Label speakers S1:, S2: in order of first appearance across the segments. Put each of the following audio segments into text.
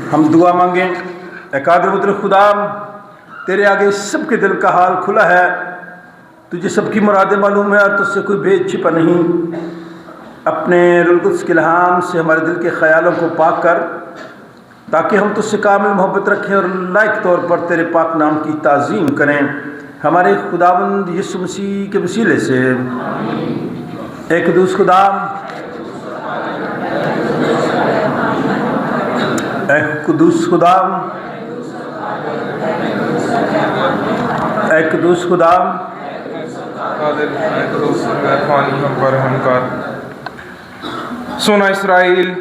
S1: हम दुआ मांगें। कादिर मुतलक खुदा, तेरे आगे सबके दिल का हाल खुला है, तुझे सबकी मुरादें मालूम है और तुझसे कोई भेद छिपा नहीं। अपने रूहुल कुद्स के इल्हाम से हमारे दिल के ख्यालों को पाक कर, ताकि हम तुझसे कामिल मोहब्बत रखें और लायक तौर पर तेरे पाक नाम की ताज़ीम करें। हमारे खुदावंद यीशु मसीह के वसीले से। एक दूस खुदा, एक कुदूस खुदा, एक कुदूस खुदा,
S2: सुना इस्राएल,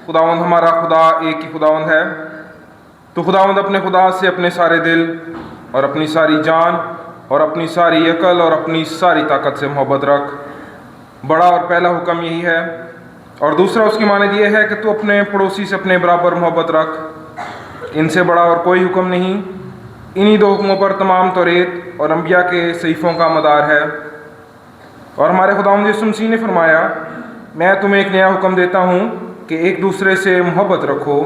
S2: खुदावंद हमारा खुदा एक ही खुदावंद है। तो खुदावंद अपने खुदा से अपने सारे दिल और अपनी सारी जान और अपनी सारी अकल और अपनी सारी ताकत से मोहब्बत रख। बड़ा और पहला हुक्म यही है, और दूसरा उसकी माने ये है कि तू अपने पड़ोसी से अपने बराबर मोहब्बत रख। इनसे बड़ा और कोई हुक्म नहीं। इन्हीं दो हुक्मों पर तमाम तौरेत और अंबिया के सहीफ़ों का मदार है। और हमारे खुदावंद यीशु मसीह ने फरमाया, मैं तुम्हें एक नया हुक्म देता हूँ कि एक दूसरे से मोहब्बत रखो,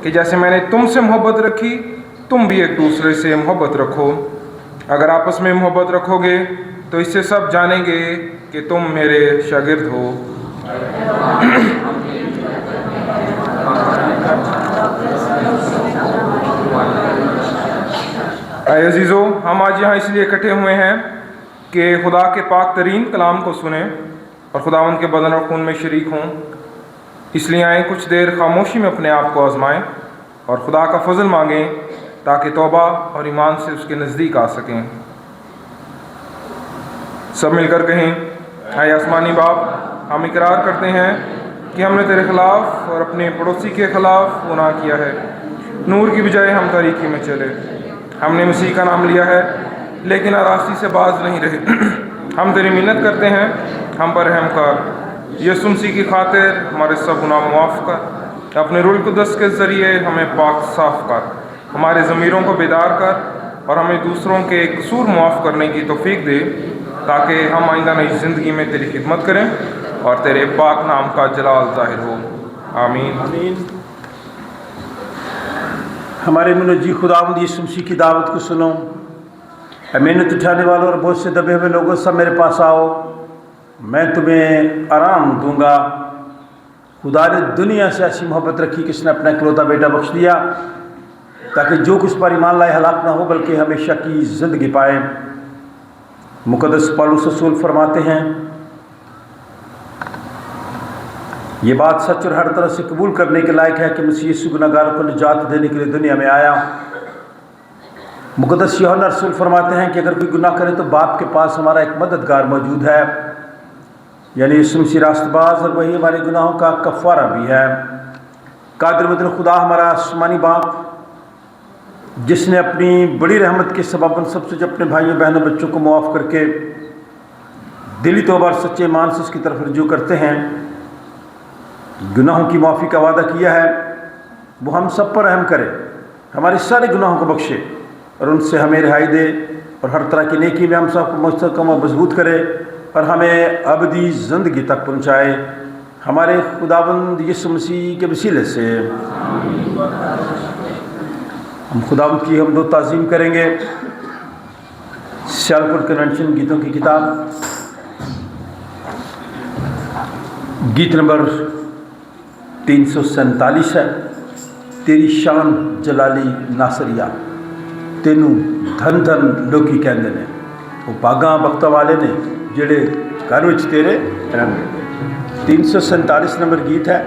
S2: कि जैसे मैंने तुमसे मोहब्बत रखी तुम भी एक दूसरे से मोहब्बत रखो। अगर आपस में मोहब्बत रखोगे तो इससे सब जानेंगे कि तुम मेरे शागिर्द हो। अज़ीज़ो, हम आज यहाँ इसलिए इकट्ठे हुए हैं कि खुदा के पाक तरीन कलाम को सुने और खुदावंद के बदन और खून में शरीक हों। इसलिए आए कुछ देर खामोशी में अपने आप को आजमाएं और खुदा का फजल मांगें, ताकि तौबा और ईमान से उसके नज़दीक आ सकें। सब मिलकर कहें, आए आसमानी बाप, हम इकरार करते हैं कि हमने तेरे ख़िलाफ़ और अपने पड़ोसी के ख़िलाफ़ गुनाह किया है। नूर की बजाय हम तारीकी में चले। हमने मसीह का नाम लिया है लेकिन आरासी से बाज नहीं रहे। हम तेरी मिन्नत करते हैं, हम पर रहम कर। यीशु मसीह की खातिर हमारे सब गुनाह माफ़ कर। अपने रूह कुदस के ज़रिए हमें पाक साफ कर, हमारे ज़मीरों को बेदार कर और हमें दूसरों के कसूर माफ़ करने की तौफीक दे, ताकि हम आइंदा नई ज़िंदगी में तेरी खिदमत करें और तेरे पाक नाम का जलाल ज़ाहिर हो। आमीन।
S1: आमीन। हमारे मुनजी खुदावंद यीशु मसीह की दावत को सुनो। मेहनत उठाने वालों और बहुत से दबे हुए लोगों सब मेरे पास आओ, मैं तुम्हें आराम दूंगा। खुदा ने दुनिया से ऐसी मोहब्बत रखी कि उसने अपना इकलौता बेटा बख्श दिया, ताकि जो कुछ पर ईमान लाए हलाक ना हो बल्कि हमेशा की ज़िंदगी पाए। मुक़द्दस पौलुस रसूल फरमाते हैं, ये बात सच और हर तरह से कबूल करने के लायक है कि मसीह यीशु गुनहगारों को निजात देने के लिए दुनिया में आया। मुक़द्दस यूहन्ना रसूल फरमाते हैं कि अगर कोई गुनाह करे तो बाप के पास हमारा एक मददगार मौजूद है, यानी यीशु मसीह रास्तबाज, और वही हमारे गुनाहों का कफ़ारा भी है। कादिर मुतअल खुदा हमारा आसमानी बाप, जिसने अपनी बड़ी रहमत के सबब सबसे जो अपने भाइयों बहनों बच्चों को मुआफ़ करके दिली तौबा और सच्चे ईमान से उसकी तरफ रुजू करते हैं, गुनाहों की माफ़ी का वादा किया है। वो हम सब पर रहम करे, हमारे सारे गुनाहों को बख्शे और उनसे हमें रिहाई दे, और हर तरह की नेकी में हम सबको मुस्तहकम और मजबूत करे और हमें अबदी ज़िंदगी तक पहुँचाए, हमारे खुदावंद यीशु मसीह के वसीले से। हम खुदावंद की हमदो ताज़ीम करेंगे। सियालकोट कन्वेंशन गीतों की किताब, गीत नंबर 347 है। तेरी शान जलाली नासरिया, तेनू धन धन लोकी कहते हैं, वो बागा बख्ता वाले ने जेड़े घर विच तेरे रहंदे। 347 नंबर गीत है।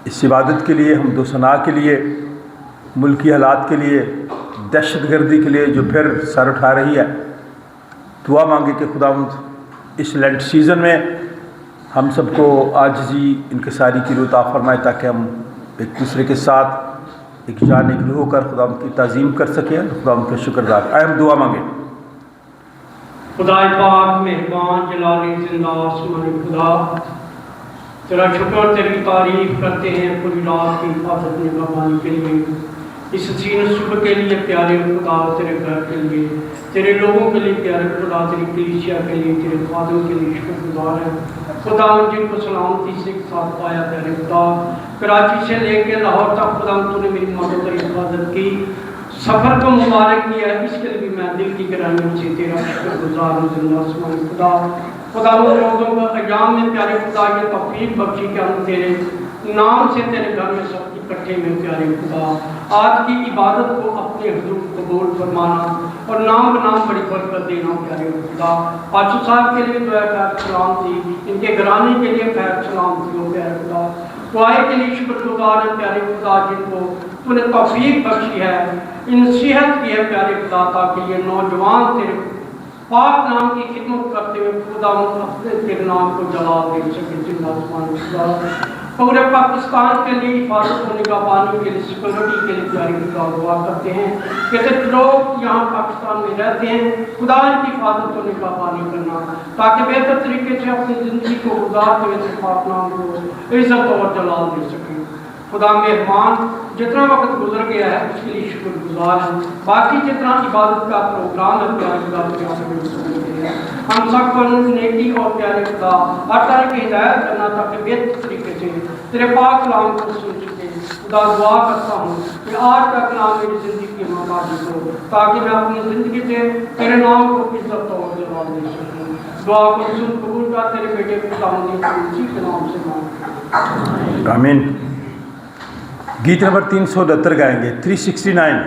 S1: इस इबादत के लिए, हम दोसना के लिए, मुल्की हालात के लिए, दहशतगर्दी के लिए जो फिर सर उठा रही है, दुआ मांगे कि खुदावंद इस लेंट सीज़न में हम सबको आजिज़ी इनकिसारी की रुत अता फरमाए, ताकि हम एक दूसरे के साथ एक जान एक रूह होकर खुदावंद की ताज़ीम कर सकें, खुदावंद का शुक्रगुज़ार। आए हम दुआ मांगे।
S3: खुदाए पाक मेहरबान जलाली जिंदा आसमानी खुदा, तेरा शुक्र तेरी तारीफ करते हैं पूरी रात की हिफाजत निगरानी के लिए, इस सीन सुबह के लिए प्यारे खुदा, तेरे घर के लिए, तेरे लोगों के लिए प्यारे खुदा, तेरी कलीसिया के लिए, तेरे खादम के लिए शुक्रगुजार है खुदा, जिनको सलामती से साथ पाया प्यारे खुदा। कराची से लेकर लाहौर तक खुदा तूने मेरी मदद और हिफाजत की, सफ़र को मुबारक किया है, इसके लिए भी मैं दिल की गहराइयों से तेरा शुक्रगुजार हूँ जिंदा आसमानी खुदा। खुदा उन लोगों को अयाम में प्यारे खुदा ये तौफीक बख्शी कि हम तेरे नाम से तेरे घर में सब इकट्ठे में प्यारे खुदा, आज की इबादत को अपने हुजूर कबूल फरमाना और नाम बनाम बड़ी बरकत देना प्यारे खुदा। पाचू साहब के लिए दुआ खैर सलाम थी, इनके घराने के लिए खैर सलाम थी हो प्यारे खुदा। दुआए के लिए शुक्रगुजार है प्यारे खुदा, जिनको तूने तौफीक बख्शी है, इन सेहत की है प्यारे खुदा, ताकि ये नौजवान तेरे पाक नाम की खिदमत करते हुए खुदा अपने तेरे नाम को जवाब दे सके जिंदा आसमान खुदा। पूरे पाकिस्तान के लिए हिफाजत होने का पानी के लिए, सिक्योरिटी के लिए प्यारी खुदा दुआ करते हैं कि लोग यहाँ पाकिस्तान में रहते हैं, खुदा की हिफाजत होने का पानी करना, ताकि बेहतर तरीके से अपनी ज़िंदगी को गुजारते हुए सिर्फ पाक नाम को इज्जत और जलाल दे सकें। खुदा मेहमान जितना वक्त गुजर गया है उसके लिए शुक्रगुजार हैं, बाकी जितना इबादत का प्रोग्राम है प्यारे खुदा हम सब को नेकी और प्यारे खुदा हर तरह की हिदायत करना, ताकि बेहतर तरीके से तेरे पाक कलाम को सुन सके। खुदा दुआ करता हूँ कि आज का कलाम मेरी ज़िंदगी में मौजूद हो, ताकि मैं अपनी ज़िंदगी से तेरे नाम को इज्जत और जवाब दे सकूँ। दुआ को सुन कबूल कर, तेरे बेटे खुदा उसी के नाम से मांगते हैं,
S1: आमीन। गीत नंबर 369 गाएंगे, 369।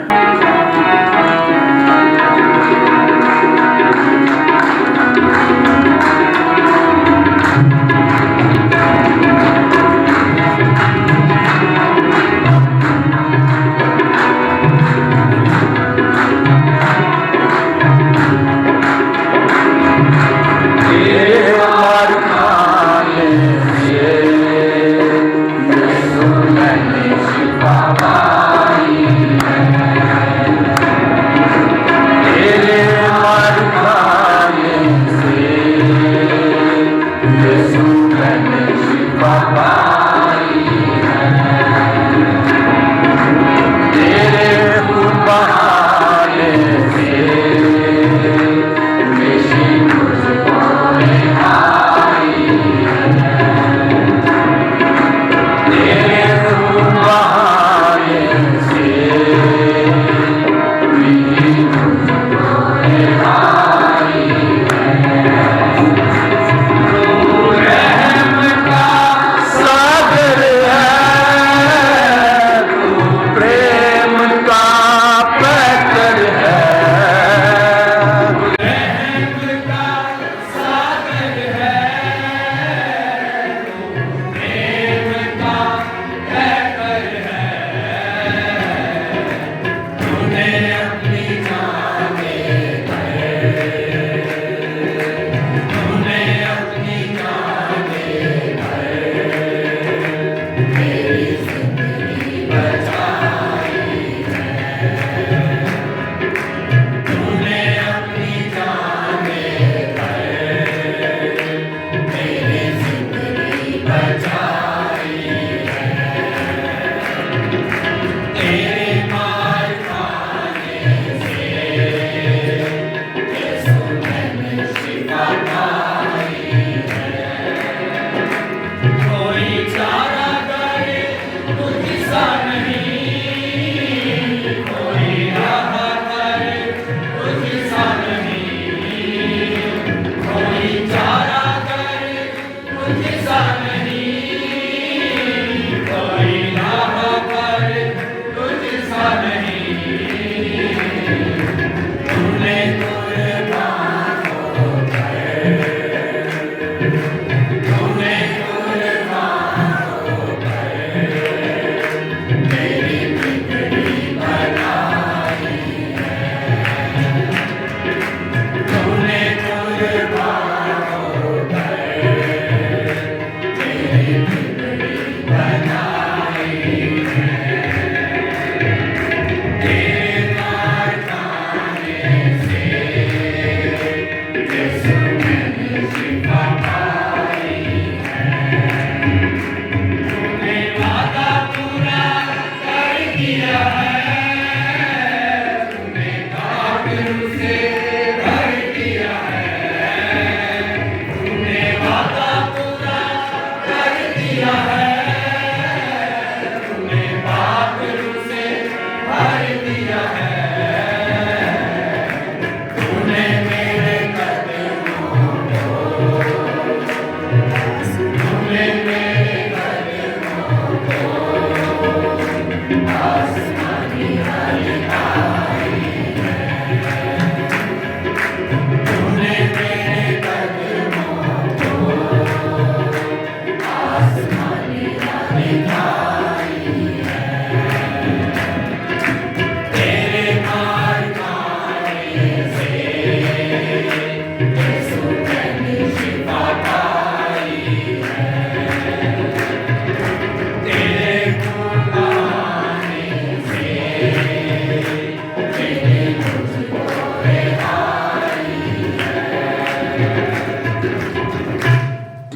S4: Bye.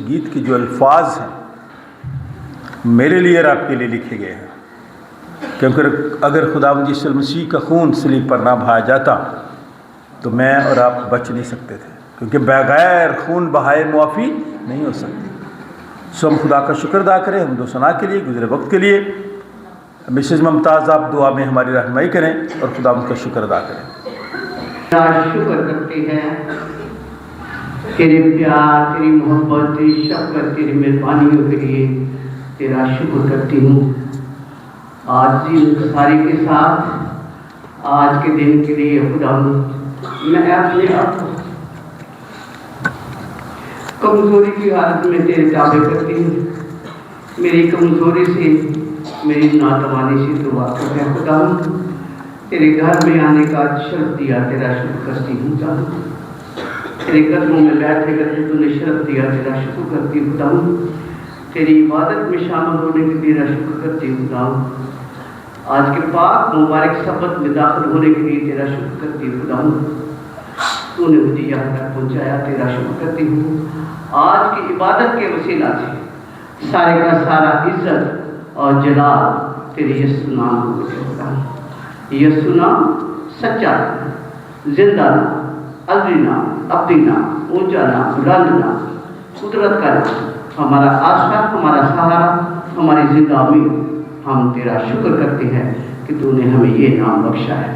S1: गीत के जो अल्फाज हैं मेरे लिए और आपके लिए लिखे गए हैं, क्योंकि अगर खुदावंद यीशु मसीह का खून सलीब पर ना बहाया जाता तो मैं और आप बच नहीं सकते थे, क्योंकि बगैर खून बहाए मुआफ़ी नहीं हो सकती। सो हम खुदा का शुक्र अदा करें, हम सना के लिए, गुजरे वक्त के लिए। मिसेज़ मुमताज़, आप दुआ में हमारी रहनुमाई करें और खुदा उनका शुक्र अदा करें।
S4: शुक्र करते हैं तेरे प्यार, तेरी मोहब्बत, तेरी शफ़क़त, तेरी मेहरबानियों के लिए तेरा शुक्र करती हूँ। आज इन सारे के साथ आज के दिन के लिए खुदा मैं अपने आप कमज़ोरी की हालत में तेरे ताबे करती हूँ। मेरी कमज़ोरी से, मेरी नातवानी से तो वाक़िफ़ है खुदा। तेरे घर में आने का शर्फ दिया, तेरा शुक्र करती हूँ। तेरे कदमों में बैठे करके तूने शर्फ दिया, तेरा शुक्र करती हूँ खुदा। तेरी इबादत में शामिल होने के लिए तेरा शुक्र करती हूँ खुदा। आज के पाक मुबारक सबत में दाखिल होने के लिए तेरा शुक्र करती हूँ खुदा। तूने मुझे यहाँ तक पहुँचाया, तेरा शुक्र करती हूँ। आज की इबादत के वसीला से सारे का सारा इज्जत और जलाल तेरे यीशु नाम को खुदा। यीशु नाम सच्चा, जिंदा नाम, अज़ली नाम, अपनी नाम, ऊंचा नाम, बुलंद नाम, कुदरत का नाम, हमारा आशा, हमारा सहारा, हमारी जिंदगी। हम तेरा शुक्र करते हैं कि तूने हमें ये नाम बख्शा है।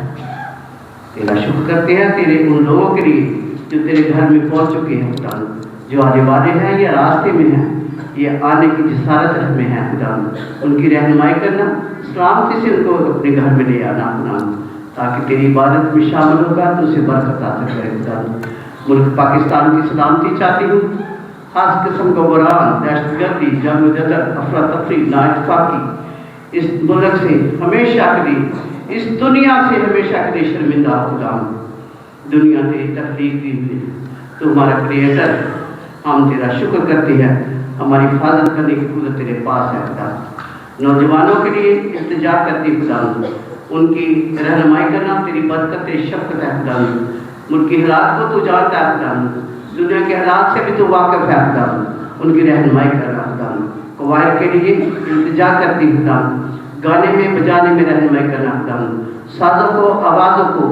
S4: तेरा शुक्र करते हैं तेरे उन लोगों के लिए जो तेरे घर में पहुंच चुके हैं खुदा, जो आने वाले हैं या रास्ते में हैं, ये आने की जसारत में है खुदा। उनकी रहनुमाई करना, सलामती से उनको अपने घर में ले आना खुदा, ताकि तेरी इबादत में शामिल होगा तो उसे बरकत हासिल करे खुदा। मुल्क पाकिस्तान की सलामती चाहती हूँ। खास किस्म का बुरान, दहशतगर्दी, जंग जदल, अफरा तफरी, नाइतफाकी इस मुल्क से हमेशा के लिए, इस दुनिया से हमेशा के लिए शर्मिंदा खुदा। दुनिया तेरी तख्लीक दी हुई, तो हमारा क्रिएटर, हम तेरा शुक्र करते हैं। हमारी हिफाजत करने की कुदरत तेरे पास है खुदा। नौजवानों के लिए इल्तिजा करती खुदा, उनकी रहनुमाई करना तेरी बरकत, तेरी शफ़क़त है खुदा। मुल्की हालात को तू जानता है खुदा, दुनिया के हालात से भी तू वाकिफ़ है खुदा। उनकी रहनुमाई करना खुदा। कवायद के लिए इल्तिजा करती खुदा, गाने में बजाने में रहनुमाई करना खुदा। साज़ों को, आवाज़ों को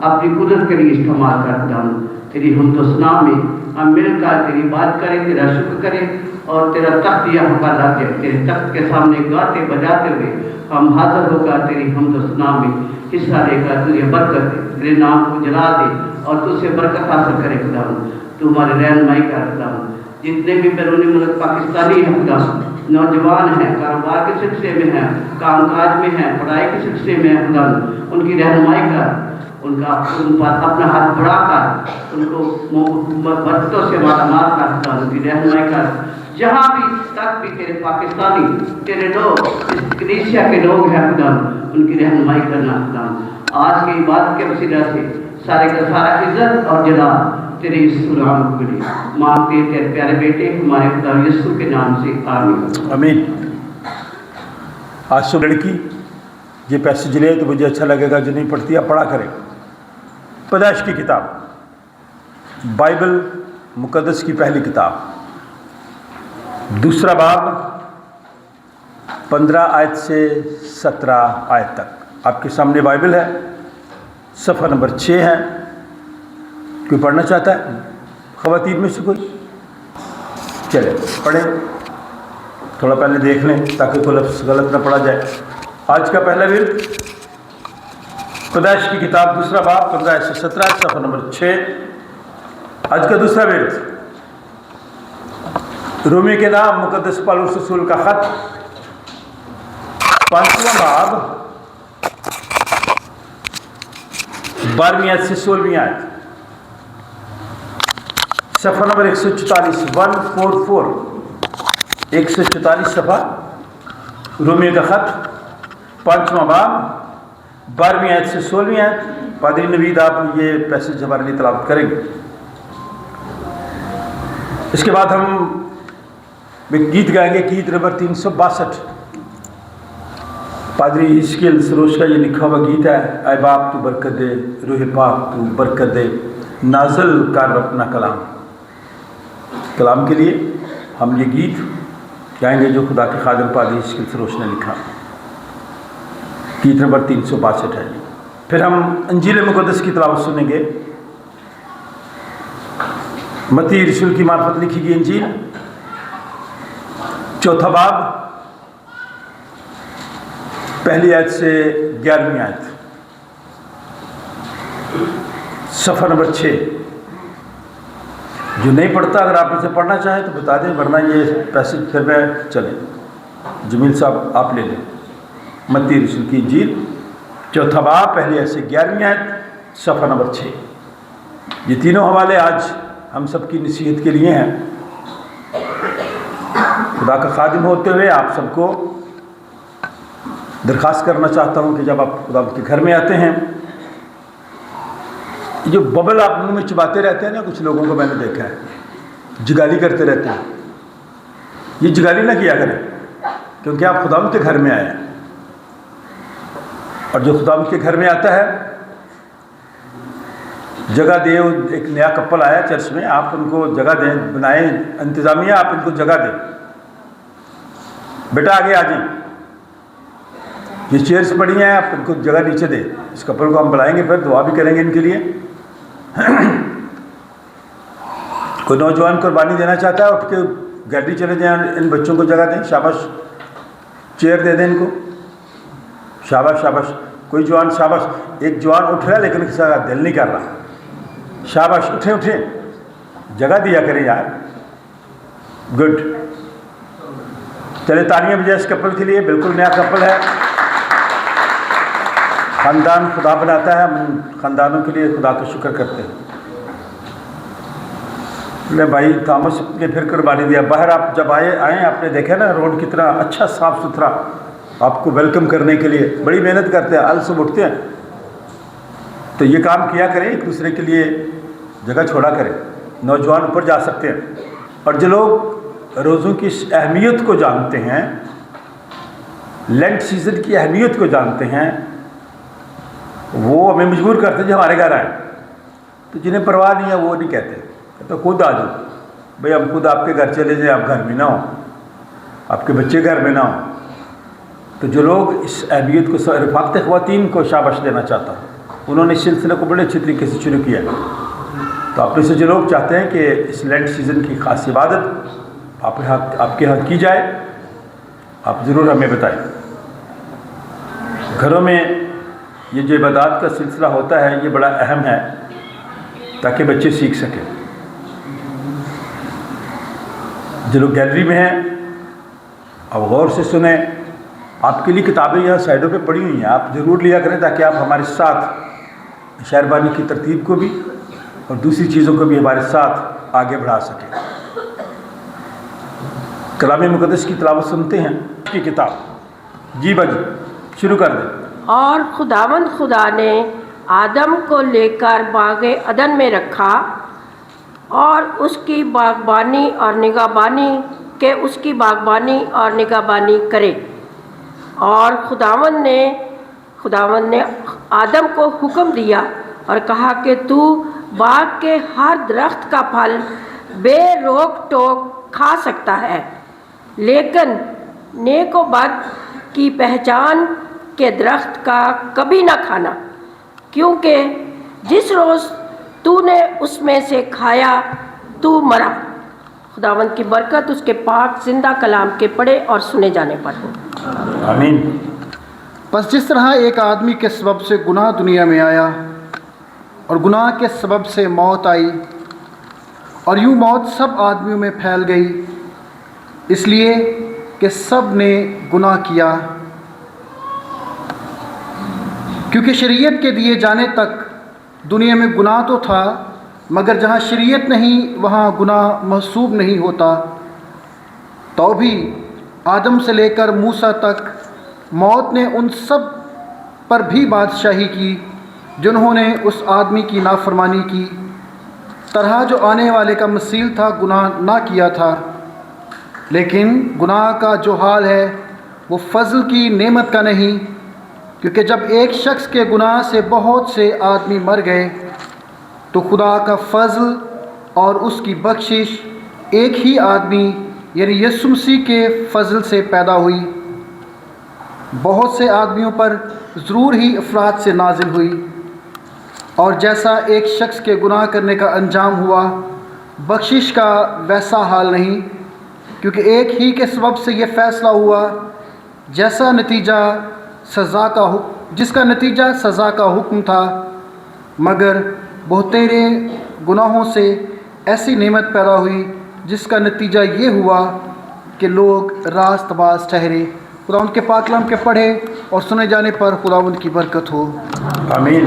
S4: अपनी कुदरत के लिए इस्तेमाल कर खुदा। तेरी हमदोसना में हम मिलकर तेरी बात करें, तेरा शुक्र करें और तेरा तख्त यहाँ पर रख दे। तेरे तख्त के सामने गाते बजाते हुए हम हाजिर होकर तेरी हमदोसना में हिस्सा लेकर तुझे बरकत दे, तेरे नाम को जला दे और तुझसे बरकत हासिल करे खुदा। तू हमारी रहनुमाई कर खुदा। जितने भी बैरूनी मुल्क पाकिस्तानी हैं खुदा, नौजवान हैं, कारोबार के सिलसिले में हैं, कामकाज में हैं, पढ़ाई के सिलसिले में हैं खुदा, उनकी रहनुमाई कर, उनका उन पर अपना हाथ बढ़ाकर उनको बरकतों से मालामाल कर खुदा। उनकी रहनुमाई कर, जहाँ भी तक भी तेरे पाकिस्तानी, तेरे लोग, इस कलीसिया के लोग हैं खुदा, उनकी रहनुमाई करना खुदा। आज की इबादत के वसीला से सारे का सारा इज्जत और जलाल तेरे यीशु नाम को मिले, मांगते तेरे प्यारे बेटे हमारे खुदा यीशु के नाम से, आमीन।
S1: आमीन। आज सुबह लड़की ये पैसेज ले तो मुझे अच्छा लगेगा, जो नहीं पढ़ती आप पढ़ा करें। पैदाइश की किताब, बाइबल मुकद्दस की पहली किताब, दूसरा बाब 15 आयत से 17 आयत तक। आपके सामने बाइबल है, सफ़ा नंबर 6 है। कोई पढ़ना चाहता है ख़वातीन में से कोई? चले पढ़ें, थोड़ा पहले देख लें ताकि कोई लफ्ज़ गलत ना पढ़ा जाए। आज का पहला विर्द पैदाइश की किताब, दूसरा बाब 15 से 17, सफ़ा नंबर 6। आज का दूसरा विर्द रोमी के नाम मुकद्दस पौलुस रसूल का ख़त, 5वां बाब 12वीं आयत से 16वीं आयत, सफ़ा नंबर 144, 144, 144 सफ़ा, रोमियो का ख़त, 5वां बाब, 12वीं आयत से 16वीं आयत। पादरी नवीद आप ये पैसेज हमारे लिए तलावत करेंगे। इसके बाद हम गीत गाएंगे, गीत नंबर 362। पादरी हिस्कियल सरोज का ये लिखा हुआ गीत है। ऐ बाप तू बरकत दे, रूह पाक तू बरकत दे, नाज़िल कर अपना कलाम। कलाम के लिए हम ये गीत गाएंगे जो खुदा के खादिम पादरी हिस्कियल सरोज ने लिखा। गीत नंबर 362 है। फिर हम अंजील मुक़द्दस की तिलावत सुनेंगे। मत्ती रसूल की मार्फत लिखी गई अंजील, 4था बाब, पहली आयत से 11वीं आयत, सफ़ा नंबर 6। जो नहीं पढ़ता अगर आप इसे पढ़ना चाहें तो बता दें, वरना ये पैसेज फिर मैं चलें। जमील साहब आप ले लें। मत्ती रसूल की इंजील, 4था बाब, पहली आयत से 11वीं आयत, सफ़ा नंबर 6। ये तीनों हवाले आज हम सबकी नसीहत के लिए हैं। खुदा का खादिम होते हुए आप सबको दरख्वास्त करना चाहता हूँ कि जब आप खुदा के घर में आते हैं, जो बबल आप मुंह में चबाते रहते हैं ना, कुछ लोगों को मैंने देखा है, जगाली करते रहते हैं। ये जगाली ना किया करें, क्योंकि आप खुदा के घर में आए हैं। और जो खुदा के घर में आता है, जगह दे। एक नया कपल आया चर्च में, आप उनको जगह दें, बनाए इंतज़ामिया, आप इनको जगह दें, बेटा आगे आ जाए, ये चेयर्स पड़ी हैं, आप इनको जगह नीचे दें। इस कपल को हम बुलाएंगे, फिर दुआ भी करेंगे इनके लिए। कोई नौजवान कुर्बानी देना चाहता है, उठ के गैलरी चले जाएं, इन बच्चों को जगह दें, शाबाश, चेयर दे दें इनको, शाबाश शाबाश। कोई जवान, शाबाश, एक जवान उठ रहा है लेकिन किसी का दिल नहीं कर रहा, शाबाश, उठे उठे, जगह दिया करें यार, गुड। चले तालियां बजाए इस कपल के लिए, बिल्कुल नया कपल है। ख़ानदान खुदा बनाता है, हम ख़ानदानों के लिए खुदा का शुक्र करते हैं। ले भाई थॉमस ने फिर कुर्बानी दिया। बाहर आप जब आए आपने देखा ना रोड कितना अच्छा साफ़ सुथरा, आपको वेलकम करने के लिए बड़ी मेहनत करते हैं, अल सुबह उठते हैं। तो ये काम किया करें, एक दूसरे के लिए जगह छोड़ा करें। नौजवान ऊपर जा सकते हैं। और जो लोग रोज़ों की अहमियत को जानते हैं, लेंट सीज़न की अहमियत को जानते हैं, वो हमें मजबूर करते हैं जो हमारे घर आए। तो जिन्हें परवाह नहीं है वो नहीं कहते, तो खुद आ जाओ भाई, हम खुद आपके घर चले जाए, आप घर में ना हो, आपके बच्चे घर में ना हो। तो जो लोग इस अहमियत को, रफ़ाक़त ख़वातीन को शाबाश देना चाहता है, उन्होंने इस सिलसिले को बड़े अच्छे तरीके से शुरू किया है। तो आप में से जो लोग चाहते हैं कि इस लेंट सीज़न की ख़ास इबादत आपके यहाँ की जाए, आप ज़रूर हमें बताएं। घरों में ये जो इबादत का सिलसिला होता है, ये बड़ा अहम है ताकि बच्चे सीख सकें। जो लोग गैलरी में हैं, अब गौर से सुने। आपके लिए किताबें यहाँ साइडों पे पड़ी हुई हैं, आप ज़रूर लिया करें ताकि आप हमारे साथ शहरबानी की तरतीब को भी और दूसरी चीज़ों को भी हमारे साथ आगे बढ़ा सकें। कलाम मुक़द्दस की तिलावत सुनते हैं की किताब। जी बाजी शुरू कर दें।
S5: और खुदावंद खुदा ने आदम को लेकर बाग़े अदन में रखा और उसकी बागबानी और निगाहबानी के उसकी बागबानी और निगाहबानी करे। और खुदावंद ने आदम को हुक्म दिया और कहा कि तू बाग के हर दरख्त का फल बेरोक टोक खा सकता है, लेकिन नेक व बद की पहचान के दरख्त का कभी ना खाना, क्योंकि जिस रोज़ तूने उसमें से खाया तू मरा। खुदावंद की बरकत उसके पाक जिंदा कलाम के पढ़े और सुने जाने पर हो।
S1: आमीन।
S6: बस जिस तरह एक आदमी के सबब से गुनाह दुनिया में आया और गुनाह के सबब से मौत आई और यूँ मौत सब आदमियों में फैल गई, इसलिए कि सब ने गुनाह किया, क्योंकि शरीयत के दिए जाने तक दुनिया में गुनाह तो था, मगर जहाँ शरीयत नहीं वहाँ गुनाह महसूब नहीं होता। तो भी आदम से लेकर मूसा तक मौत ने उन सब पर भी बादशाही की जिन्होंने उस आदमी की नाफरमानी की तरह जो आने वाले का मसील था गुनाह ना किया था। लेकिन गुनाह का जो हाल है वो फ़ज़ल की नेमत का नहीं, क्योंकि जब एक शख्स के गुनाह से बहुत से आदमी मर गए तो खुदा का फ़ज़ल और उसकी बख्शिश एक ही आदमी यानी यीशु मसीह के फ़ज़ल से पैदा हुई। बहुत से आदमियों पर ज़रूर ही अफराद से नाजिल हुई, और जैसा एक शख्स के गुनाह करने का अंजाम हुआ, बख्शिश का वैसा हाल नहीं, क्योंकि एक ही के सबब से ये फ़ैसला हुआ जिसका नतीजा सज़ा का हुक्म था। मगर बहुतेरे गुनाहों से ऐसी नेमत पैदा हुई जिसका नतीजा ये हुआ कि लोग रास्तबाज ठहरे। खुदावंद के पाक कलाम के पढ़े और सुने जाने पर खुदावंद की बरकत हो।
S1: आमीन।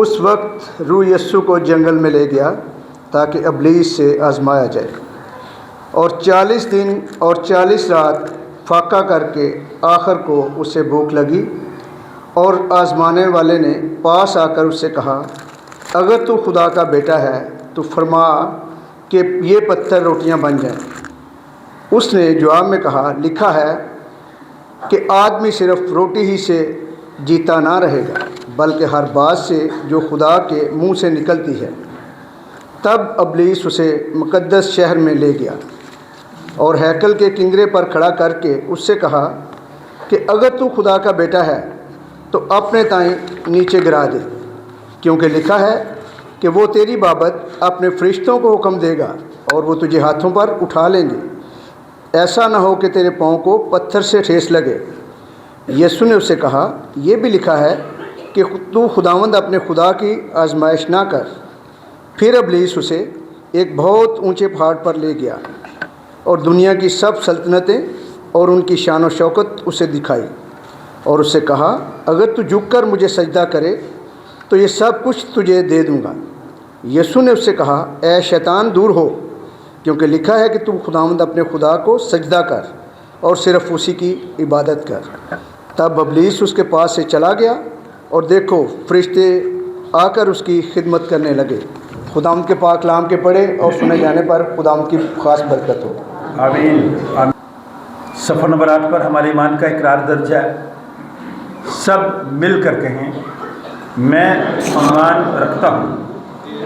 S7: उस वक्त रूह यस्सु को जंगल में ले गया ताकि इब्लीस से आजमाया जाए। और 40 दिन और 40 रात फाका करके आखिर को उसे भूख लगी और आजमाने वाले ने पास आकर उससे कहा, अगर तू खुदा का बेटा है तो फरमा कि ये पत्थर रोटियां बन जाएं। उसने जवाब में कहा, लिखा है कि आदमी सिर्फ रोटी ही से जीता ना रहेगा बल्कि हर बात से जो खुदा के मुंह से निकलती है। तब इब्लीस उसे मुक़द्दस शहर में ले गया और हैकल के किंगरे पर खड़ा करके उससे कहा कि अगर तू खुदा का बेटा है तो अपने ताई नीचे गिरा दे, क्योंकि लिखा है कि वो तेरी बाबत अपने फरिश्तों को हुक्म देगा और वो तुझे हाथों पर उठा लेंगे, ऐसा ना हो कि तेरे पाँव को पत्थर से ठेस लगे। यीशु ने उससे कहा, यह भी लिखा है कि तू खुदावंद अपने खुदा की आजमाइश ना कर। फिर इब्लीस उसे एक बहुत ऊंचे पहाड़ पर ले गया और दुनिया की सब सल्तनतें और उनकी शान व शौकत उसे दिखाई और उससे कहा, अगर तू झुककर मुझे सजदा करे तो ये सब कुछ तुझे दे दूंगा। यीशु ने उससे कहा, ऐ शैतान दूर हो, क्योंकि लिखा है कि तू खुदावंद अपने खुदा को सजदा कर और सिर्फ उसी की इबादत कर। तब इब्लीस उसके पास से चला गया और देखो फरिश्ते आकर उसकी खिदमत करने लगे। खुदावंद के पाक कलाम के पढ़े और सुने जाने पर खुदावंद की खास बरकत हो।
S1: आमीन। सफ़र नंबर 8 पर हमारे ईमान का इकरार दर्ज है। सब मिल कर कहें, मैं ईमान रखता हूँ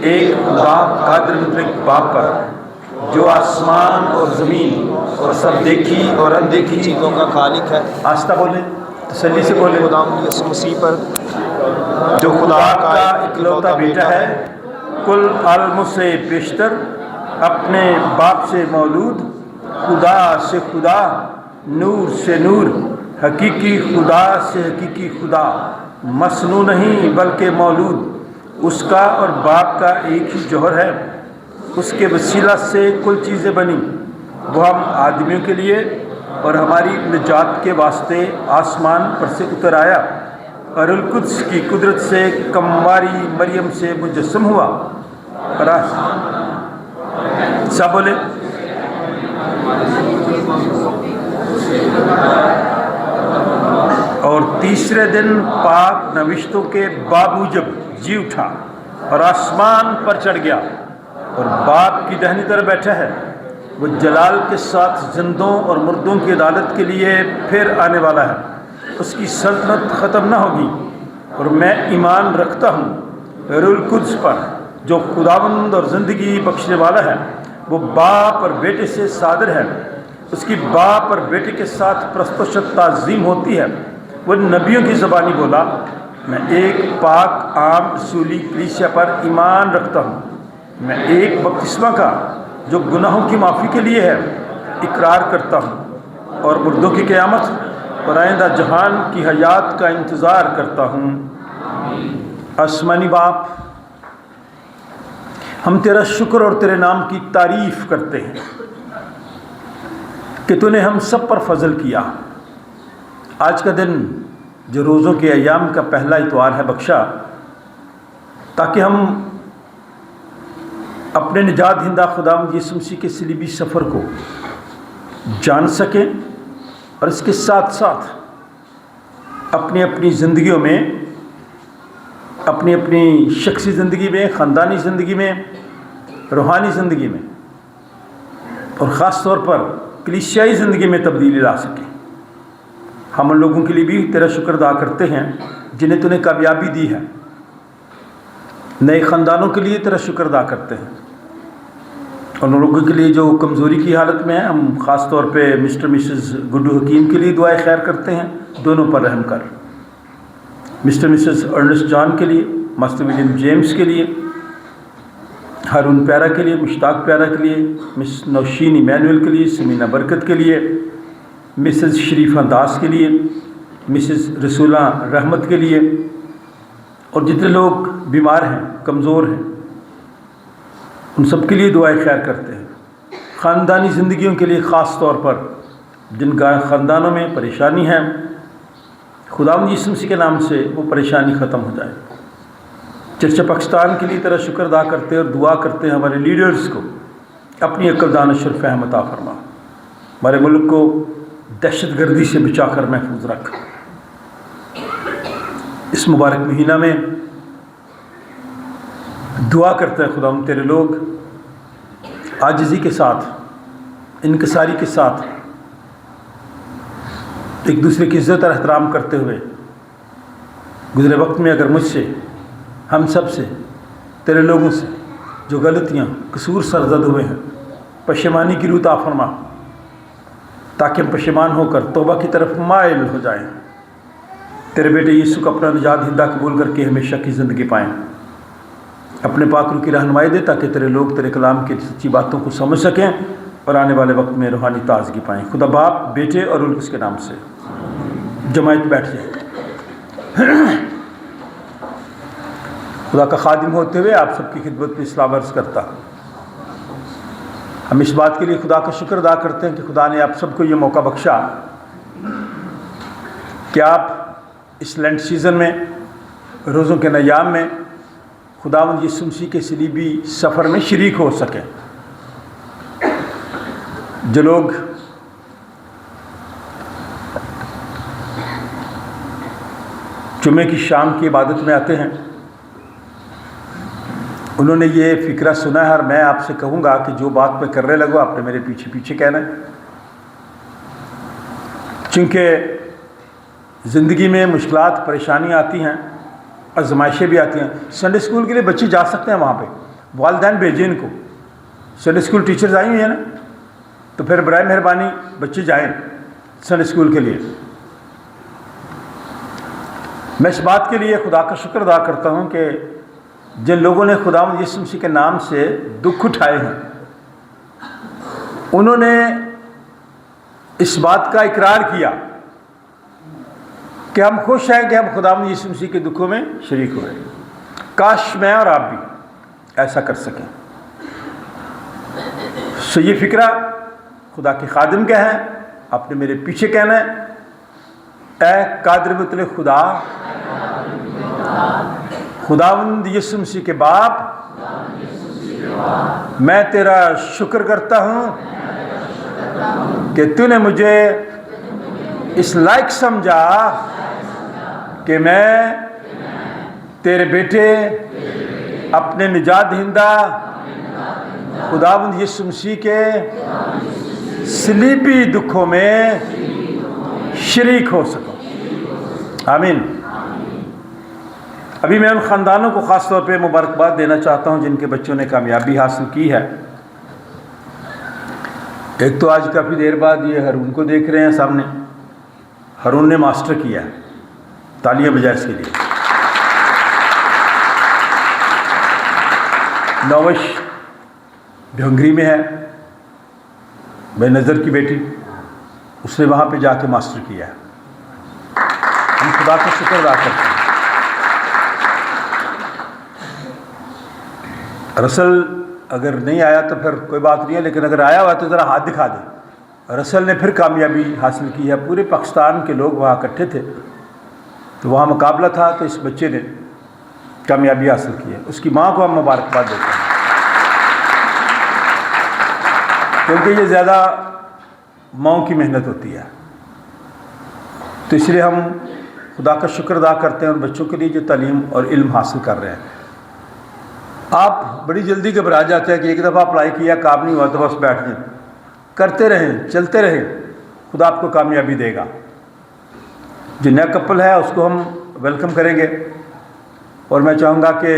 S1: एक बाप कादिर मुतलक बाप पर, जो आसमान और ज़मीन और सब देखी और अनदेखी
S8: चीज़ों का खालिक है।
S1: आस्था बोले, तसल्ली से बोले।
S8: खुदावंद यीशु मसीह पर,
S1: जो खुदा का इकलौता बेटा है, कुल आलमों से बेशतर, अपने बाप से मौलूद, खुदा से खुदा, नूर से नूर, हकीकी खुदा से हकीकी खुदा, मसनू नहीं बल्कि मौलूद, उसका और बाप का एक ही जौहर है। उसके वसीला से कुल चीज़ें बनी। वो हम आदमियों के लिए और हमारी निजात के वास्ते आसमान पर से उतर आया और अल-कुद्स की कुदरत से कमवारी मरियम से मुजस्सम हुआ। और सब बोले, और तीसरे दिन पाक नविश्तों के बाबू जब जी उठा और आसमान पर चढ़ गया और बाप की दाहिनी तरफ बैठा है, वो जलाल के साथ जिंदों और मुर्दों की अदालत के लिए फिर आने वाला है। उसकी सल्तनत ख़त्म न होगी। और मैं ईमान रखता हूँ रूहुल कुद्स पर, जो खुदावंद और ज़िंदगी बख्शने वाला है। वो बाप और बेटे से सादर है। उसकी बाप और बेटे के साथ प्रस्तुत ताज़ीम होती है। वो नबियों की ज़बानी बोला, मैं एक पाक आम रसूली कलीसिया पर ईमान रखता हूँ। मैं एक बपतिस्मा का जो गुनाहों की माफ़ी के लिए है इकरार करता हूँ और मुर्दों की क़यामत और आइंदा जहान की हयात का इंतज़ार करता हूँ। आसमानी बाप, हम तेरा शुक्र और तेरे नाम की तारीफ़ करते हैं कि तूने हम सब पर फजल किया। आज का दिन जो रोज़ों के अयाम का पहला इतवार है बख्शा, ताकि हम अपने निजात हिंदा खुदावंद यीशु मसीह के सलीबी सफ़र को जान सकें और इसके साथ साथ अपनी अपनी ज़िंदगियों में, अपनी अपनी शख्सी ज़िंदगी में, ख़ानदानी ज़िंदगी में, रूहानी ज़िंदगी में और ख़ास तौर पर कलीसियाई ज़िंदगी में तब्दीली ला सकें। हम उन लोगों के लिए भी तेरा शुक्र अदा करते हैं जिन्हें तूने कामयाबी दी है। नए ख़ानदानों के लिए तेरा शुक्र अदा करते हैं और उन लोगों के लिए जो कमज़ोरी की हालत में है, हम ख़ास तौर पे मिस्टर मिसेस गुड्डू हकीम के लिए दुआएं खैर करते हैं। दोनों पर रहम कर। मिस्टर मिसेस अर्नेस्ट जॉन के लिए, मास्टर विलियम जेम्स के लिए, हारून प्यारा के लिए, मुश्ताक प्यारा के लिए, मिस नौशीन इमैनुअल के लिए, समीना बरकत के लिए, मिसेस शरीफा दास के लिए, मिसेस रसूला रहमत के लिए और जितने लोग बीमार हैं, कमज़ोर हैं, उन सब के लिए दुआएं खैर करते हैं। ख़ानदानी ज़िंदगियों के लिए ख़ास तौर पर जिनका ख़ानदानों में परेशानी है, खुदावंद यीशु मसीह के नाम से वो परेशानी ख़त्म हो जाए। चर्चा पाकिस्तान के लिए तेरा शुक्र अदा करते हैं और दुआ करते हैं हमारे लीडर्स को अपनी अक्ल दानिश और फहम अता फरमा। हमारे मुल्क को दहशतगर्दी से बचा कर महफूज रख। इस मुबारक महीना में दुआ करते हैं खुदा तेरे लोग आजिज़ी के साथ, इनकसारी के साथ, एक दूसरे की इज़्ज़त और एहतराम करते हुए गुज़रे वक्त में अगर मुझसे, हम सब से, तेरे लोगों से जो गलतियाँ कसूर सरजद हुए हैं, पशेमानी की रूह अता फरमा, ताकि हम पशेमान होकर तौबा की तरफ माइल हो जाएं। तेरे बेटे यीशु को अपना निजात हिंदा कबूल करके हमेशा की ज़िंदगी पाएँ। अपने पाक रूह की रहनुमाई दे ताकि तेरे लोग तेरे कलाम की सच्ची बातों को समझ सकें और आने वाले वक्त में रूहानी ताजगी पाएँ। खुदा बाप, बेटे और उल्स के नाम से जमायत बैठ जाए। खुदा का खादिम होते हुए आप सबकी खिदमत में इस्लाम अर्ज़ करता। हम इस बात के लिए खुदा का शुक्र अदा करते हैं कि खुदा ने आप सबको ये मौका बख्शा कि आप इस लैंड सीज़न में, रोज़ों के नयाम में खुदावंद यीशु मसीह के सलीबी सफ़र में शरीक हो सकें। जो लोग जुम्मे की शाम की इबादत में आते हैं, उन्होंने ये फ़िक्रा सुना है और मैं आपसे कहूँगा कि जो बात मैं करने लगूँ आपने मेरे पीछे पीछे कहना है। चूँकि ज़िंदगी में मुश्किलात, परेशानियाँ आती हैं, आज़माइशें भी आती हैं। संडे स्कूल के लिए बच्चे जा सकते हैं वहाँ पे, वालिदैन भेजें इनको। संडे स्कूल टीचर्स आई हुई हैं ना, तो फिर बराए मेहरबानी बच्चे जाएं संडे स्कूल के लिए। मैं इस बात के लिए खुदा का शुक्र अदा करता हूँ कि जिन लोगों ने खुदावंद यीशु मसीह के नाम से दुख उठाए हैं, उन्होंने इस बात का इकरार किया कि हम खुश हैं कि हम खुदावंद यीशु मसीह के दुखों में शरीक हुए। काश मैं और आप भी ऐसा कर सकें। सो ये फ़िक्रा खुदा के खादिम का है, आपने मेरे पीछे कहना है, ऐ कादिर मुतलक खुदा, खुदावंद यीशु मसीह के बाप, मैं तेरा शुक्र करता हूँ कि तूने मुझे इस लायक समझा कि मैं तेरे बेटे अपने निजात हिंदा खुदावंद यीशु मसीह के सलीबी दुखों में शरीक हो सकूं। आमीन। अभी मैं उन ख़ानदानों को ख़ास तौर पे मुबारकबाद देना चाहता हूं जिनके बच्चों ने कामयाबी हासिल की है। एक तो आज काफ़ी देर बाद ये रून को देख रहे हैं सामने। रून ने मास्टर किया है, तालियां बजाएं इसके लिए। नौवश हंगरी में है, बेनज़र की बेटी, उसने वहाँ पे जाके मास्टर किया है। हम खुदा का शुक्र अदा करते हैं। रसल अगर नहीं आया तो फिर कोई बात नहीं है, लेकिन अगर आया हुआ तो ज़रा हाथ दिखा दे। रसल ने फिर कामयाबी हासिल की है। पूरे पाकिस्तान के लोग वहाँ इकट्ठे थे, तो वहाँ मुकाबला था, तो इस बच्चे ने कामयाबी हासिल की है। उसकी माँ को हम मुबारकबाद देते हैं, क्योंकि ये ज़्यादा माँओं की मेहनत होती है। तो इसलिए हम खुदा का शुक्र अदा करते हैं उन बच्चों के लिए जो तालीम और इल्म हासिल कर रहे हैं। आप बड़ी जल्दी घबरा जाते हैं कि एक दफ़ा अप्लाई किया, काम नहीं हुआ तो बस बैठ जाएं। करते रहें, चलते रहें, खुदा आपको कामयाबी देगा। जो नया कपल है उसको हम वेलकम करेंगे, और मैं चाहूँगा कि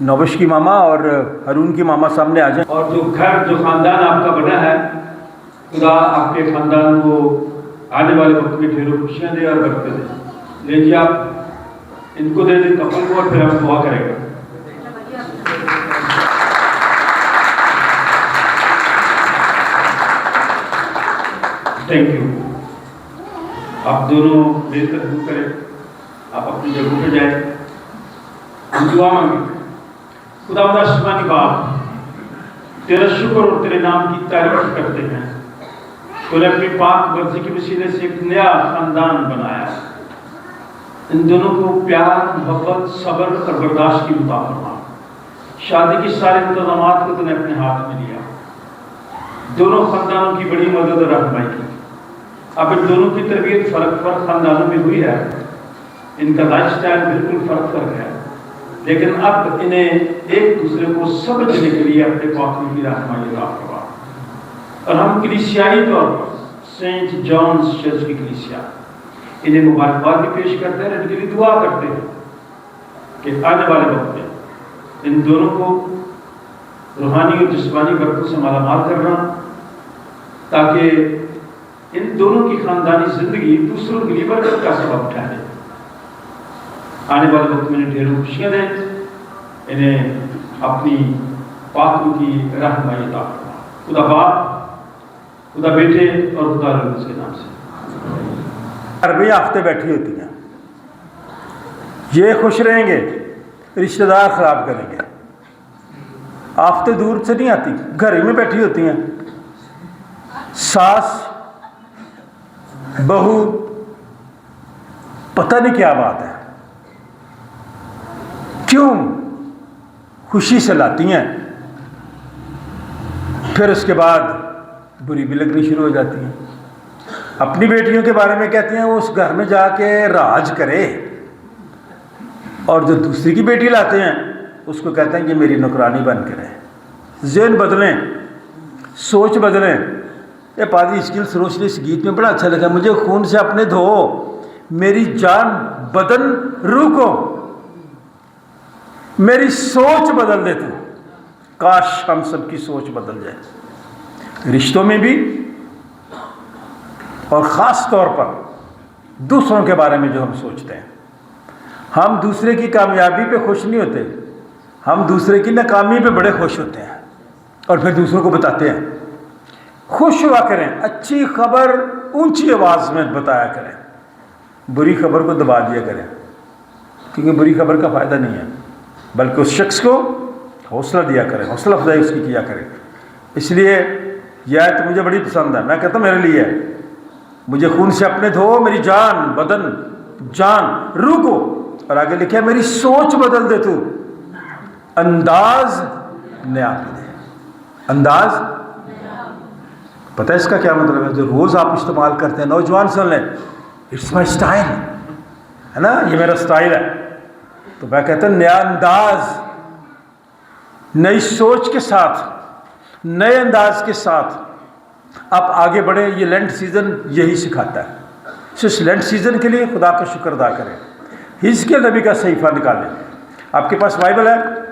S1: नौबश की मामा और रून की मामा सामने आ जाएं।
S3: और जो घर, जो ख़ानदान आपका बना है, खुदा आपके ख़ानदान को आने वाले वक्त में ढेरों खुशियाँ दे और बरकत दे। लीजिए आप इनको दे दें कपल को, और फिर हम दुआ करेंगे। Thank you. आप दोनों मिलकर दुआ करें, आप अपनी जगहों पे जाएं, हम दुआ मांगे। खुदा आसमानी बाप, तेरा शुक्र और तेरे नाम की तारीफ करते हैं। तूने अपनी पाक मर्जी की वसीले से एक नया खानदान बनाया। इन दोनों को प्यार, मोहब्बत, सब्र और बर्दाश्त की अता फरमा। शादी की सारे इंतजामात को तूने अपने हाथ में लिया। दोनों खानदानों की बड़ी मदद और रहनुमाई की। अब इन दोनों की तरबियत फ़र्क खानदानों में हुई है, इनका लाइफ स्टाइल बिल्कुल फ़र्क है, लेकिन अब इन्हें एक दूसरे को समझने के लिए अपने पाकों की रहनुमाई अता फरमा। और हम कलीसियाई तौर पर सेंट जॉन्स चर्च की कलीसिया इन्हें मुबारकबाद भी पेश करते हैं, इनके लिए दुआ करते हैं कि आने वाले वक्त में इन दोनों को रूहानी और जिस्मानी बरकतों से मालामाल करना, ताकि इन दोनों की खानदानी जिंदगी दूसरों के लिए बरकत का सबब ठहरे। आने वाले वक्त में इन्हें ढेरों खुशियाँ दें, इन्हें अपनी पाकों की रहनुमाई अता फरमा। खुदा बाप, खुदा बेटे और खुदा रूह के नाम से।
S1: अरबी आफ्ते बैठी होती हैं, ये खुश रहेंगे, रिश्तेदार ख़राब करेंगे। आफ्ते दूर से नहीं आती, घर ही में बैठी होती हैं। सास बहू, पता नहीं क्या बात है, क्यों खुशी से लाती हैं, फिर उसके बाद बुरी भी लगनी शुरू हो जाती हैं। अपनी बेटियों के बारे में कहती हैं वो उस घर में जाके राज करे, और जो दूसरी की बेटी लाते हैं उसको कहते हैं कि मेरी नौकरानी बन के रहे। ज़हन बदलें, सोच बदलें। ये पादरी इसकी रोशनी इस गीत में बड़ा अच्छा लगा मुझे। खून से अपने धो मेरी जान बदन रूह को, मेरी सोच बदल दे तू। काश हम सबकी सोच बदल जाए, रिश्तों में भी और ख़ास तौर पर दूसरों के बारे में जो हम सोचते हैं। हम दूसरे की कामयाबी पे खुश नहीं होते, हम दूसरे की नाकामी पे बड़े खुश होते हैं और फिर दूसरों को बताते हैं। खुश हुआ करें, अच्छी खबर ऊंची आवाज़ में बताया करें, बुरी खबर को दबा दिया करें, क्योंकि बुरी खबर का फ़ायदा नहीं है, बल्कि उस शख्स को हौसला दिया करें, हौसला अफजाई उसकी किया करें। इसलिए यह आयत मुझे बड़ी पसंद है। मैं कहता हूँ मेरे लिए मुझे खून से अपने धो मेरी जान बदन जान रूह को, और आगे लिखा मेरी सोच बदल दे तू, अंदाज नया कर दे। अंदाज पता है इसका क्या मतलब है? जो रोज़ आप इस्तेमाल करते हैं, नौजवान सुन लें, इट्स माई स्टाइल, है ना, ये मेरा स्टाइल है। तो मैं कहता हूँ नया अंदाज, नई सोच के साथ, नए अंदाज के साथ आप आगे बढ़े। ये लेंट सीज़न यही सिखाता है। सो इस लेंट सीज़न के लिए खुदा का शुक्र अदा करें। हिजकिय्याह नबी का सहीफ़ा निकालें। आपके पास बाइबल है,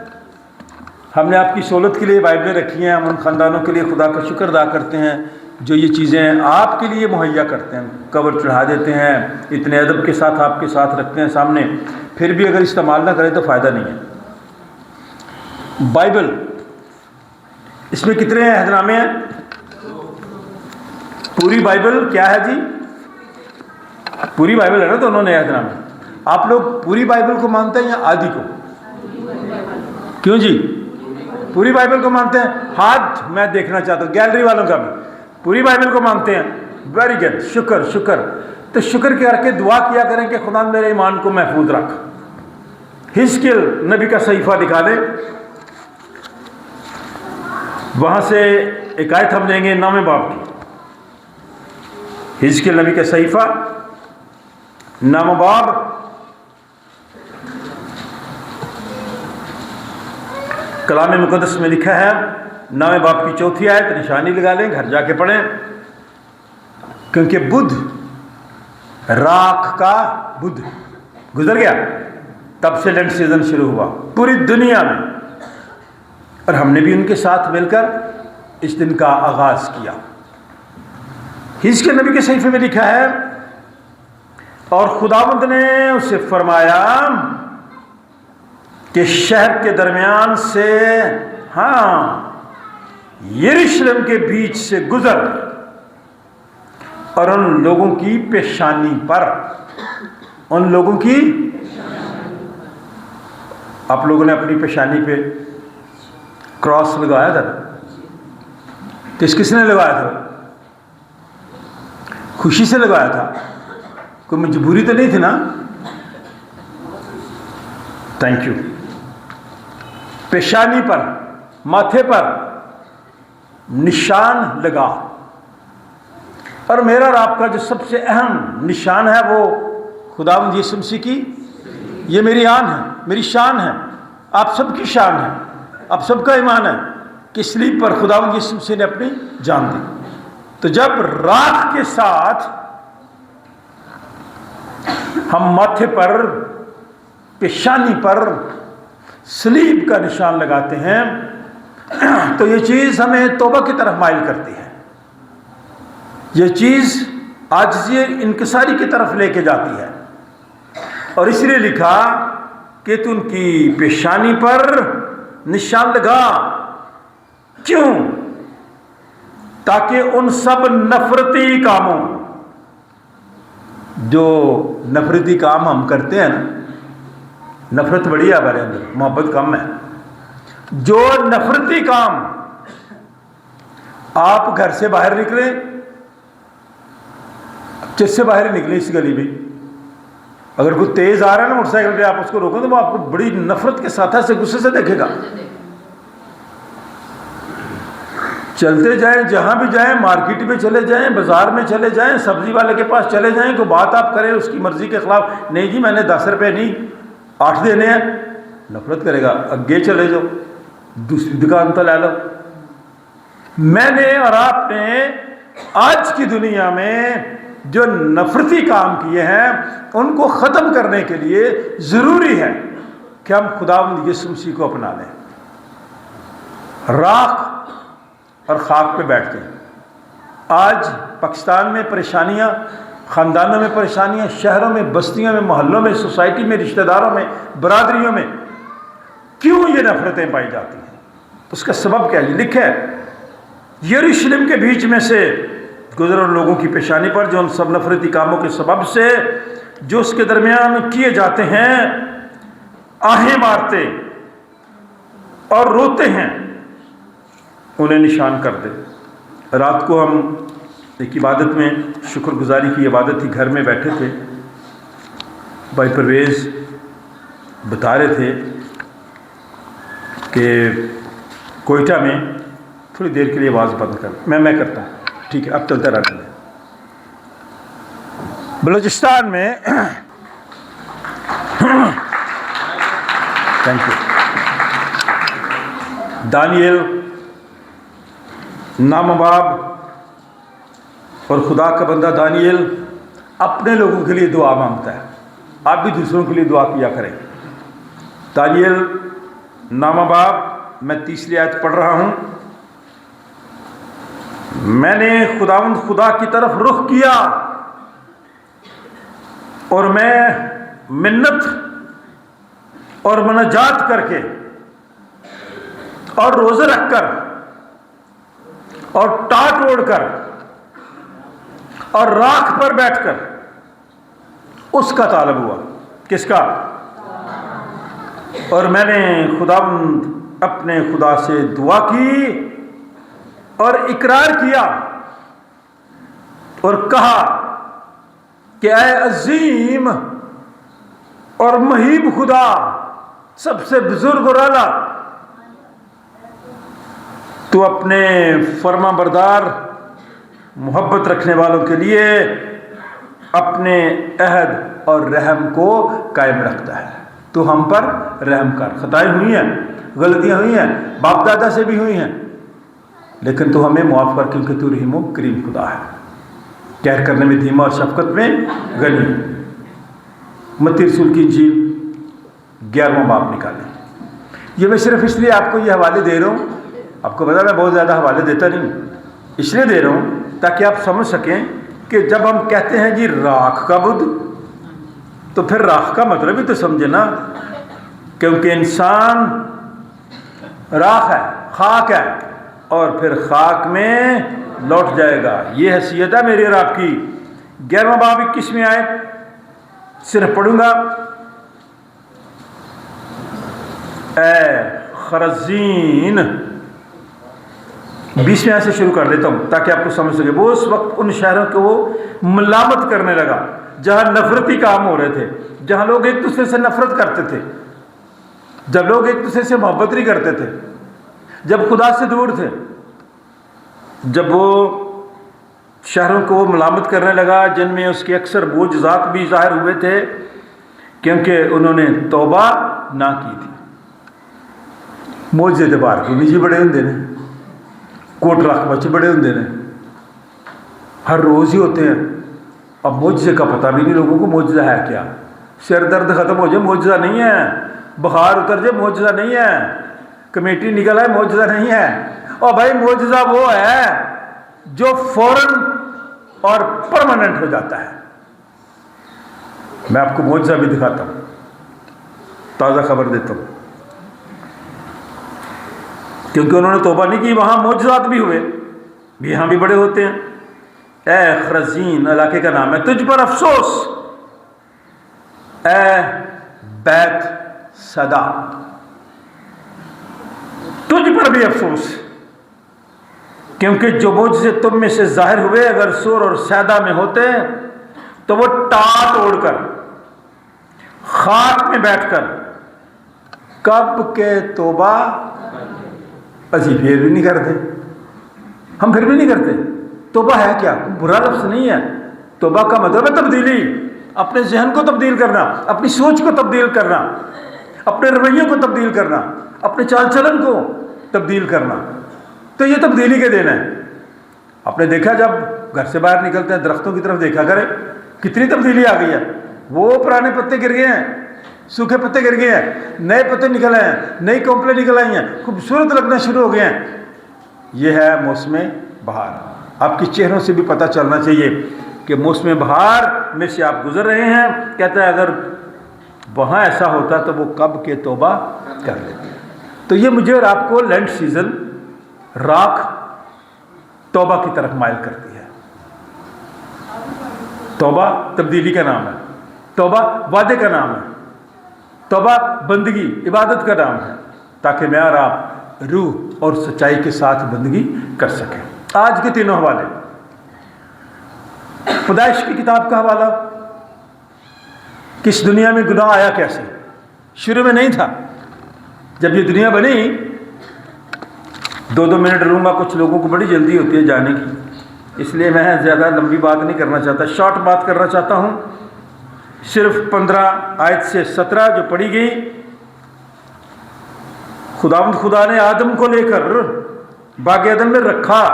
S1: हमने आपकी सहूलत के लिए बाइबलें रखी हैं। हम उन ख़ानदानों के लिए खुदा का शुक्र अदा करते हैं जो ये चीज़ें आपके लिए मुहैया करते हैं, कवर चढ़ा देते हैं, इतने अदब के साथ आपके साथ रखते हैं सामने, फिर भी अगर इस्तेमाल ना करें तो फ़ायदा नहीं है। बाइबल, इसमें कितने अहदनामे हैं? पूरी बाइबल क्या है जी? पूरी बाइबल है ना, दोनों नए अहदनामे। आप लोग पूरी बाइबल को मानते हैं या आधी को? क्यों जी? पूरी बाइबल को मानते हैं। हाथ मैं देखना चाहता हूँ गैलरी वालों का भी, पूरी बाइबल को मानते हैं। वेरी गुड, शुक्र शुक्र। तो शुक्र करके दुआ किया करें कि खुदा मेरे ईमान को महफूज रख। हिजकिय्याह नबी का सहीफ़ा निकालें, वहाँ से एक आयत हम लेंगे 9वें बाब की। हिजकिय्याह नबी का सहीफ़ा 9वां बाब, कलाम मुक़द्दस में लिखा है 9वें बाब की 4थी आयत। निशानी लगा लें, घर जाके पढ़ें। क्योंकि बुध, राख का बुध गुजर गया, तब से लेंट सीजन शुरू हुआ पूरी दुनिया में, और हमने भी उनके साथ मिलकर इस दिन का आगाज़ किया। हिजकिय्याह नबी के सहीफ़े में लिखा है, और खुदावंद ने उसे फरमाया कि शहर के दरमियान से, हाँ, यरूशलेम के बीच से गुजर, और उन लोगों की पेशानी पर, उन लोगों की, आप लोगों ने अपनी पेशानी पे क्रॉस लगाया था, किसने लगाया था? खुशी से लगाया था, कोई मजबूरी तो नहीं थी ना? Thank you. पेशानी पर, माथे पर निशान लगा, और मेरा और आपका जो सबसे अहम निशान है वो खुदावंद यीशु मसीह की, ये मेरी आन है, मेरी शान है, आप सबकी शान है, आप सबका ईमान है कि सलीब पर खुदावंद यीशु मसीह ने अपनी जान दी। तो जब राख के साथ हम माथे पर, पेशानी पर सलीब का निशान लगाते हैं तो ये चीज़ हमें तौबा की तरफ माइल करती है, ये चीज़ आजिज़ी इनकिसारी की तरफ लेके जाती है। और इसलिए लिखा कि तू उनकी पेशानी पर निशान लगा। क्यों? ताकि उन सब नफरती कामों, जो नफरती काम हम करते हैं ना, नफरत बड़ी है हमारे अंदर, मोहब्बत कम है, जो नफरती काम, आप घर से बाहर निकले, जिससे बाहर ही निकले इस गली में, अगर कोई तेज आ रहा है ना मोटरसाइकिल पे, आप उसको रोको तो वो आपको बड़ी नफरत के साथ ऐसे गुस्से से देखेगा। चलते जाएं, जहां भी जाएं, मार्केट में चले जाएं, बाजार में चले जाएं, सब्जी वाले के पास चले जाएं, कोई बात आप करें उसकी मर्जी के खिलाफ, नहीं जी मैंने 10 रुपये नहीं 8 देने हैं, नफरत करेगा। आगे चले जाओ, दूसरी दुकान पर ले लो। मैंने और आपने आज की दुनिया में जो नफरती काम किए हैं उनको ख़त्म करने के लिए ज़रूरी है कि हम खुदावंद यीशु मसीह को अपना लें। राख और खाक पे बैठ गए। आज पाकिस्तान में परेशानियां, ख़ानदानों में परेशानियां, शहरों में, बस्तियों में, मोहल्लों में, सोसाइटी में, रिश्तेदारों में, बरादरियों में क्यों ये नफरतें पाई जाती हैं? उसका सबब क्या है? लिखा है यरूशलेम के बीच में से गुजरे लोगों की पेशानी पर जो उन सब नफरती कामों के सबब से जो उसके दरमियान किए जाते हैं, आहें मारते और रोते हैं, उन्हें निशान कर दे। रात को हम एक इबादत में, शुक्रगुजारी की इबादत थी, घर में बैठे थे, भाई परवेज़ बता रहे थे कि कोयटा में थोड़ी देर के लिए आवाज़ बंद कर, मैं करता हूँ, ठीक है, अब चलता रहता है। बलूचिस्तान में थैंक यू, दानियल नामबाब और खुदा का बंदा दानियल अपने लोगों के लिए दुआ मांगता है। आप भी दूसरों के लिए दुआ किया करें। दानियल नामबाब, मैं तीसरी आयत पढ़ रहा हूँ। मैंने खुदावंद खुदा की तरफ रुख किया और मैं मिन्नत और मनाजात करके और रोज़े रखकर और टाट ओढ़कर और राख पर बैठकर उसका तालब हुआ। किसका? और मैंने खुदावंद अपने खुदा से दुआ की और इकरार किया और कहा कि ऐ अजीम और महीब खुदा, सबसे बुजुर्ग और आला, तू अपने फर्मा बरदार मोहब्बत रखने वालों के लिए अपने अहद और रहम को कायम रखता है। तू हम पर रहम कर। खताएं हुई हैं, गलतियां हुई हैं, बाप दादा से भी हुई हैं, लेकिन तू हमें मुआफ़ कर, क्योंकि तू रहीम करीम खुदा है, कहर करने में धीमा और शफकत में गनी। मत्ती रसूल की इंजील 11वां बाब निकालें। ये मैं सिर्फ इसलिए आपको ये हवाले दे रहा हूँ, आपको पता मैं बहुत ज़्यादा हवाले देता नहीं, इसलिए दे रहा हूँ ताकि आप समझ सकें कि जब हम कहते हैं जी राख का बुद्ध, तो फिर राख का मतलब ही तो समझे ना, क्योंकि इंसान राख है, खाक है, और फिर खाक में लौट जाएगा। ये हैसियत है मेरी और आपकी। 11वां बाब 21वीं आयत सिर्फ पढ़ूंगा। ए खरजीन, 20वें आयत से शुरू कर देता हूँ ताकि आपको समझ सके। वो उस वक्त उन शहरों को वो मलामत करने लगा जहाँ नफरती काम हो रहे थे, जहाँ लोग एक दूसरे से नफरत करते थे। जब लोग एक दूसरे से मोहब्बत नहीं करते थे, जब खुदा से दूर थे, जब वो शहरों को मलामत करने लगा जिनमें उसके अक्सर मोजज़ात भी ज़ाहिर हुए थे क्योंकि उन्होंने तौबा ना की थी। मोजे दे बार भी जी बड़े होंगे ने, कोट रख बच्चे बड़े होंगे ने, हर रोज़ ही होते हैं। अब मोजे का पता भी नहीं लोगों को मोजा है क्या। सिर दर्द ख़त्म हो जाए मोजा नहीं है, बुखार उतर जाए मोजा नहीं है, कमेटी निकल आए मोजा नहीं है। और भाई मोजा वो है जो फौरन और परमानेंट हो जाता है। मैं आपको मोजा भी दिखाता हूँ, ताज़ा खबर देता हूँ, क्योंकि उन्होंने तौबा नहीं की। वहाँ मोजज़ात भी हुए, यहाँ भी बड़े होते हैं। ए खरजीन इलाके का नाम है, तुझ पर अफसोस ए बैत सदा, तुझ पर भी अफसोस, क्योंकि जो मुझसे तुम में से जाहिर हुए अगर सूर और सैदा में होते तो वो टाट ओढ़कर खाक में बैठकर कब के तौबा अजी फिर भी नहीं करते, हम फिर भी नहीं करते। तौबा है क्या? बुरा लफ्ज़ नहीं है। तौबा का मतलब है तब्दीली, अपने जहन को तब्दील करना, अपनी सोच को तब्दील करना, अपने रवैये को तब्दील करना, अपने चाल चलन को तब्दील करना। तो ये तब्दीली के दिन है। आपने देखा जब घर से बाहर निकलते हैं दरख्तों की तरफ देखा करें, कितनी तब्दीली आ गई है। वो पुराने पत्ते गिर गए हैं, सूखे पत्ते गिर गए हैं, नए पत्ते निकल आए हैं, नई कोंपलें निकल आई हैं, खूबसूरत लगना शुरू हो गए हैं। ये है मौसम बहार। आपके चेहरों से भी पता चलना चाहिए कि मौसम बहार में से आप गुजर रहे हैं। कहता है अगर वहाँ ऐसा होता तो वो कब के तौबा कर लेते। तो ये मुझे और आपको लेंट सीजन राख तौबा की तरफ माइल करती है। तौबा तब्दीली का नाम है, तौबा वादे का नाम है, तौबा बंदगी इबादत का नाम है, ताकि मैं और आप रूह और सच्चाई के साथ बंदगी कर सकें। आज के तीनों हवाले, पैदाइश की किताब का हवाला, किस दुनिया में गुनाह आया कैसे, शुरू में नहीं था। जब ये दुनिया बनी, 2-2 मिनट लूँगा, कुछ लोगों को बड़ी जल्दी होती है जाने की, इसलिए मैं ज़्यादा लंबी बात नहीं करना चाहता, शॉर्ट बात करना चाहता हूँ। सिर्फ 15 आयत से 17 जो पढ़ी गई, खुदा ने आदम को लेकर बाग अदन में रखा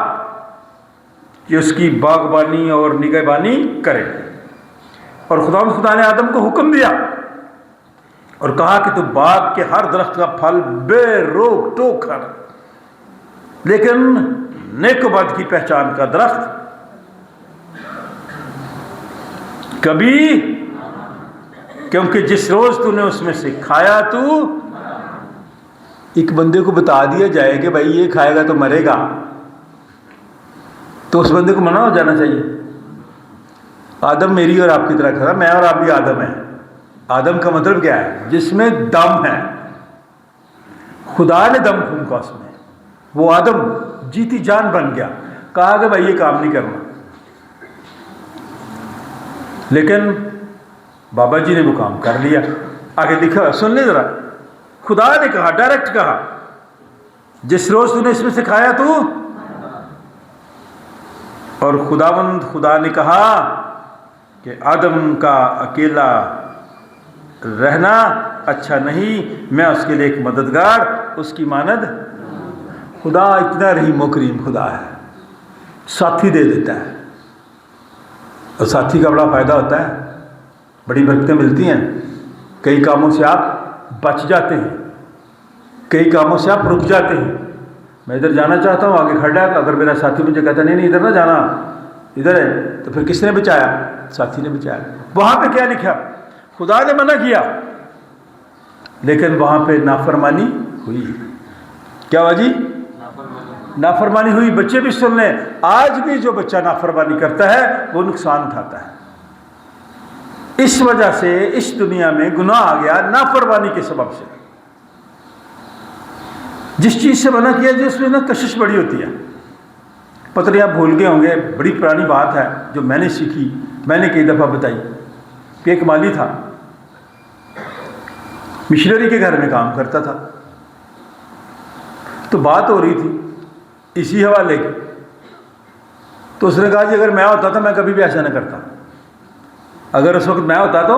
S1: कि उसकी बागबानी और निगहबानी करे। और खुदा ने आदम को हुक्म दिया और कहा कि तू बाग के हर दरख्त का फल बेरोक टोक खा, लेकिन नेक बद की पहचान का दरख्त कभी, क्योंकि जिस रोज तूने उसमें से खाया, तू एक बंदे को बता दिया जाए कि भाई ये खाएगा तो मरेगा, तो उस बंदे को मना हो जाना चाहिए। आदम मेरी और आपकी तरह खा, मैं और आप भी आदम है। आदम का मतलब क्या है? जिसमें दम है। खुदा ने दम फूंका उसमें, वो आदम जीती जान बन गया। कहा कि भाई ये काम नहीं करना, लेकिन बाबा जी ने वो काम कर लिया। आगे लिखा, सुन ले जरा, खुदा ने कहा, डायरेक्ट कहा, जिस रोज तूने इसमें से खाया तू, और खुदा ने कहा कि आदम का अकेला रहना अच्छा नहीं, मैं उसके लिए एक मददगार, उसकी मानद। खुदा इतना रहीम करीम खुदा है, साथी दे देता है, और साथी का बड़ा फ़ायदा होता है, बड़ी बरकतें मिलती हैं। कई कामों से आप बच जाते हैं, कई कामों से आप रुक जाते हैं। मैं इधर जाना चाहता हूँ, आगे खड़ा है, अगर मेरा साथी मुझे कहता नहीं इधर ना जाना, इधर है, तो फिर किसने बचाया? साथी ने बचाया। वहाँ पे क्या लिखा? खुदा ने मना किया, लेकिन वहाँ पे नाफरमानी हुई। क्या हुआ जी? नाफरमानी हुई। बच्चे भी सुन लें, आज भी जो बच्चा नाफरमानी करता है वो नुकसान उठाता है। इस वजह से इस दुनिया में गुनाह आ गया, नाफरमानी के सबब से। जिस चीज़ से मना किया जाए उसमें ना कशिश बड़ी होती है। पता नहीं आप भूल गए होंगे, बड़ी पुरानी बात है जो मैंने सीखी, मैंने कई दफ़ा बताई कि एक माली था, मिशनरी के घर में काम करता था। तो बात हो रही थी इसी हवाले की। तो उसने कहा जी अगर मैं होता तो मैं कभी भी ऐसा ना करता, अगर उस वक्त मैं होता तो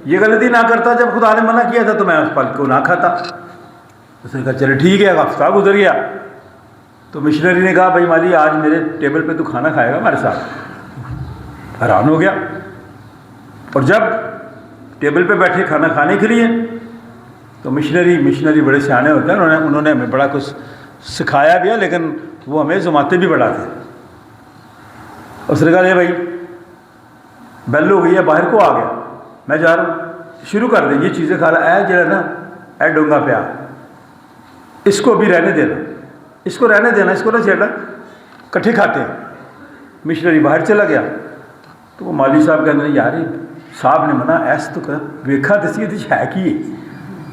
S1: ये गलती ना करता, जब खुदा ने मना किया था तो मैं उस पल को ना खाता। उसने कहा चलो ठीक है, हफ्ता गुजर गया। तो मिशनरी ने कहा भाई माली आज मेरे टेबल पे तू खाना खाएगा हमारे साथ। हैरान हो गया। और जब टेबल पे बैठे खाना खाने के लिए तो मिशनरी बड़े सियाने होते हैं, उन्होंने हमें बड़ा कुछ सिखाया भी है, लेकिन वो हमें जमाते भी बड़ा थे। उसने कहा भाई बेल हो गई है, बाहर को आ गया, मैं जा रहा हूँ, शुरू कर दे ये चीज़ें खा रहा है, जरा ना ए डोंगा पे आ, इसको अभी रहने देना, इसको रहने देना, इसको ना छेड़ना, इकट्ठे खाते हैं। मिशनरी बाहर चला गया। तो वो माली साहब कहते यार साहब ने मना ऐसा तो कर वेखा दसी है कि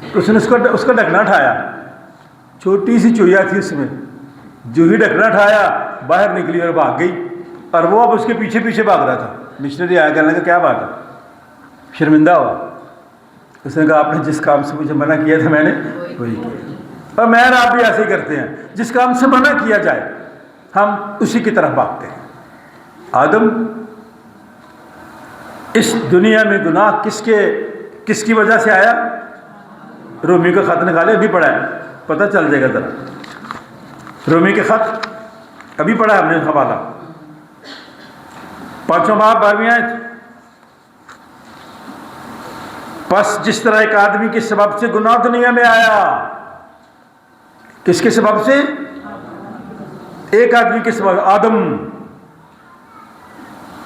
S1: तो उसने उसका ढकना उठाया, छोटी सी चुहिया थी उसमें, जो ही ढकना उठाया बाहर निकली और भाग गई, और वो अब उसके पीछे पीछे भाग रहा था। मिशनरी आया, कहने का क्या बात है, शर्मिंदा हुआ। उसने कहा आपने जिस काम से मुझे मना किया था मैंने वही किया। और मैं और आप भी ऐसे ही करते हैं, जिस काम से मना किया जाए हम उसी की तरफ भागते हैं। आदम इस दुनिया में गुनाह किसकी वजह से आया? रोमी का खत निकाले, अभी पढ़ा है, पता चल जाएगा जरा। रोमी के खत अभी पढ़ा हमने हवाला, 5वां बाब 12वीं आयत। बस जिस तरह एक आदमी के सबब से गुनाह दुनिया में आया, किसके सबब से? एक आदमी के सबब, आदम,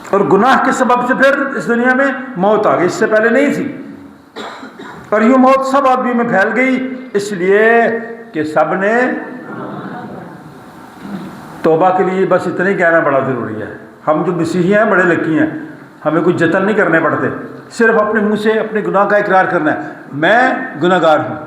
S1: और गुनाह के सबब से फिर इस दुनिया में मौत आ गई, इससे पहले नहीं थी। और यूं मौत सब आदमी में फैल गई इसलिए कि सब ने तौबा के लिए बस इतना ही कहना बड़ा ज़रूरी है। हम जो मसीही हैं बड़े लकी हैं, हमें कुछ जतन नहीं करने पड़ते, सिर्फ अपने मुंह से अपने गुनाह का इकरार करना है, मैं गुनाहगार हूँ,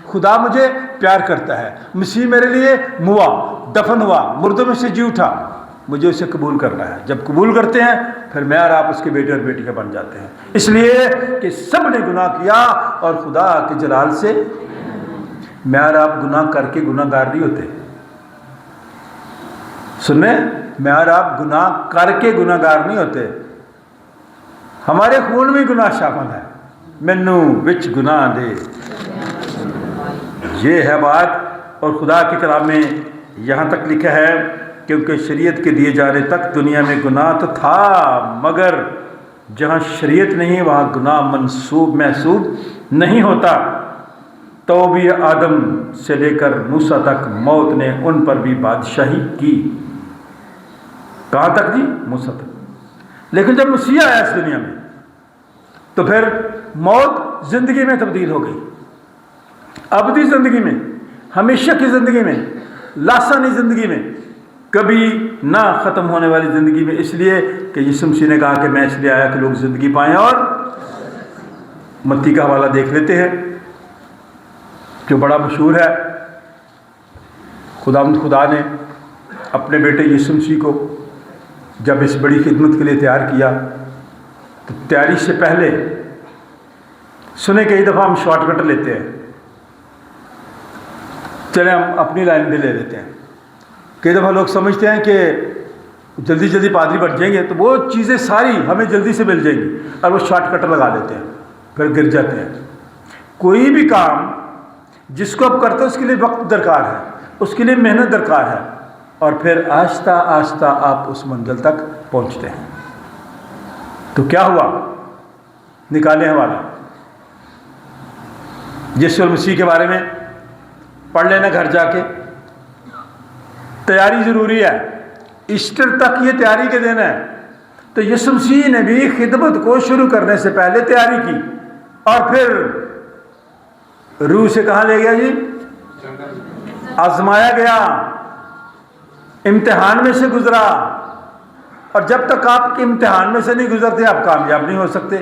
S1: खुदा मुझे प्यार करता है, मसीह मेरे लिए मुआ, दफन हुआ, मुर्दों में से जी उठा, मुझे उसे कबूल करना है। जब कबूल करते हैं फिर मैं और आप उसके बेटे और बेटी का बन जाते हैं, इसलिए कि सब ने गुनाह किया और खुदा के जलाल से मैं और आप गुनाह करके गुनाहगार नहीं होते। सुनने, मैं और आप गुनाह करके गुनाहगार नहीं होते, हमारे खून में गुनाह शामिल है। मैनू विच गुनाह दे, ये है बात। और खुदा के कलाम में यहाँ तक लिखा है क्योंकि शरीयत के दिए जाने तक दुनिया में गुनाह तो था, मगर जहाँ शरीयत नहीं वहाँ गुनाह महसूब नहीं होता। तो भी आदम से लेकर मूसा तक मौत ने उन पर भी बादशाही की। कहाँ तक जी? मूसा तक। लेकिन जब मसीह आया इस दुनिया में तो फिर मौत जिंदगी में तब्दील हो गई, अबदी जिंदगी में, हमेशा की जिंदगी में, लासानी जिंदगी में, कभी ना ख़त्म होने वाली ज़िंदगी में। इसलिए कि यीशु मसीह ने कहा कि मैं इसलिए आया कि लोग ज़िंदगी पाएँ। और मत्ती का हवाला देख लेते हैं जो बड़ा मशहूर है। खुदा ने अपने बेटे यीशु मसीह को जब इस बड़ी खिदमत के लिए तैयार किया तो तैयारी से पहले सुने, कई दफ़ा हम शॉर्टकट लेते हैं, चले हम अपनी लाइन भी ले लेते हैं। कई दफ़ा लोग समझते हैं कि जल्दी जल्दी पादरी बन जाएंगे तो वो चीज़ें सारी हमें जल्दी से मिल जाएंगी, और वो शॉर्टकट लगा लेते हैं, फिर गिर जाते हैं। कोई भी काम जिसको आप करते हैं उसके लिए वक्त दरकार है, उसके लिए मेहनत दरकार है, और फिर आहिस्ता आहिस्ता आप उस मंजिल तक पहुंचते हैं। तो क्या हुआ? निकाले हवाला यीशु मसीह के बारे में पढ़ लेना घर जाके। तैयारी ज़रूरी है, ईस्टर तक ये तैयारी के दिन है। तो यीशु मसीह ने भी खिदमत को शुरू करने से पहले तैयारी की, और फिर रूह से कहाँ ले गया जी? आजमाया गया, इम्तिहान में से गुजरा। और जब तक आप इम्तिहान में से नहीं गुजरते आप कामयाब नहीं हो सकते,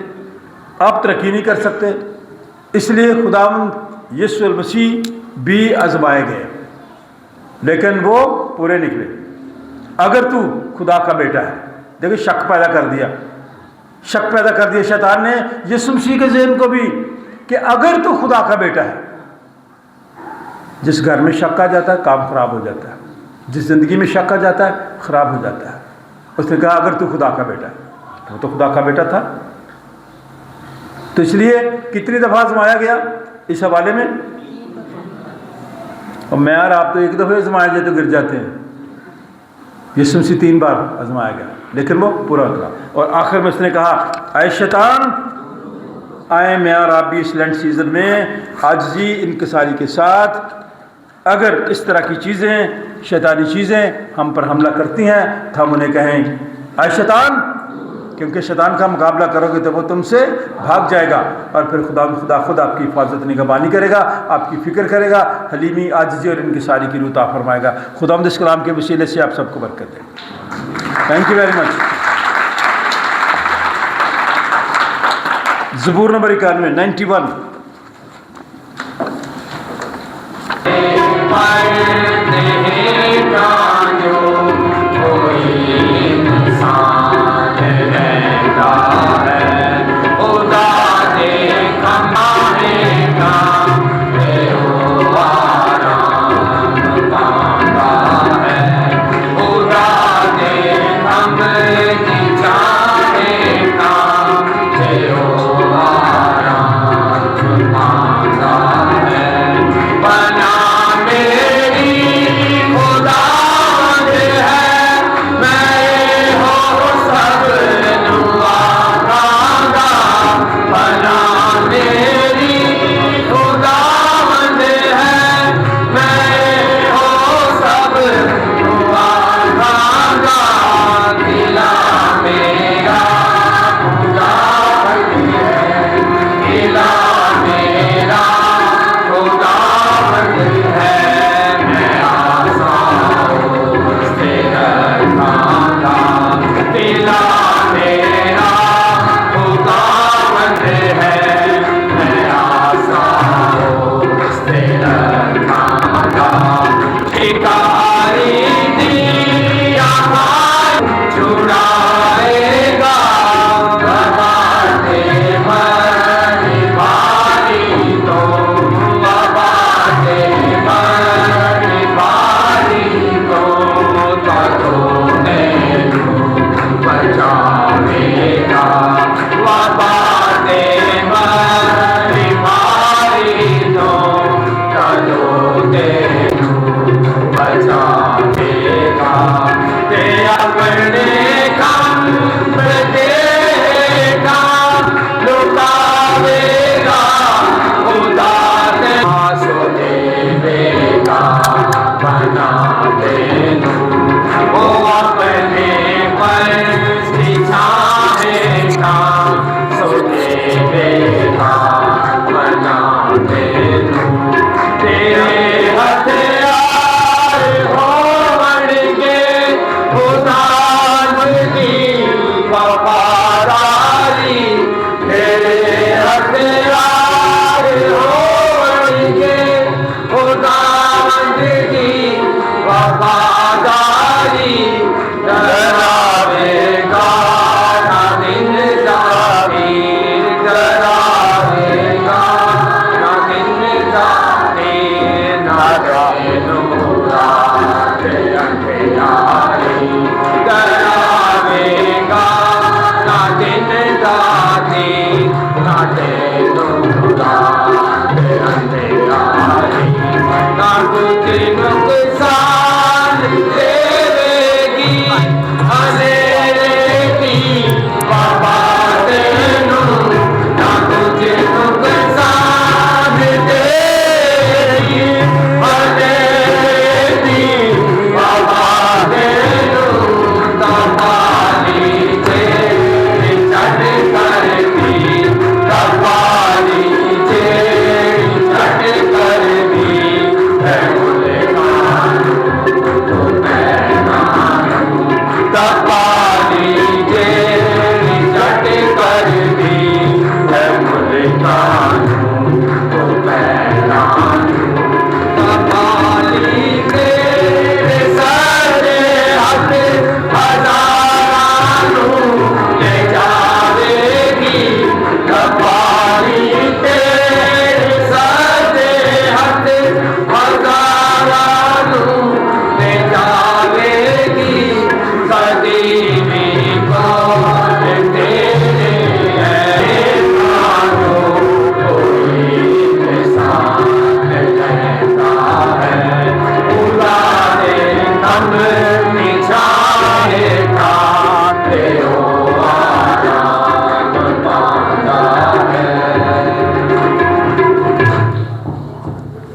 S1: आप तरक्की नहीं कर सकते। इसलिए खुदावंद यीशु मसीह भी आजमाए गए, लेकिन वो पूरे निकले। अगर तू खुदा का बेटा है, देखिए शक पैदा कर दिया शैतान ने यीशु मसीह के ज़हन को भी कि अगर तू खुदा का बेटा है, जिस घर में शक आ जाता है काम खराब हो जाता है, जिस ज़िंदगी में शक आ जाता है खराब हो जाता है। उसने कहा अगर तू खुदा का बेटा है, वो तो खुदा का बेटा था। तो इसलिए कितनी दफ़ा आजमाया गया इस हवाले में, और मैं और आप तो एक दफ़े आजमाया जाए तो गिर जाते हैं। यीशु मसीह 3 बार आजमाया गया, लेकिन वो पूरा उतरा। और आखिर में उसने कहा, आए शैतान, आए मैं और आप भी इस लेंट सीज़न में आजिज़ी इनकिसारी के साथ, अगर इस तरह की चीज़ें, शैतानी चीज़ें हम पर हमला करती हैं तो हम उन्हें कहें आए शैतान, क्योंकि शैतान का मुकाबला करोगे तो वो तुमसे भाग जाएगा, और फिर खुदा खुद आपकी हिफाजत निगहबानी करेगा, आपकी फ़िक्र करेगा, हलीमी, आजिज़ी और इनकिसारी की रूह अता फरमाएगा। खुदावंद इस कलाम के वसीले से आप सबको बरकत दे। Thank you very much. ज़बूर नंबर 91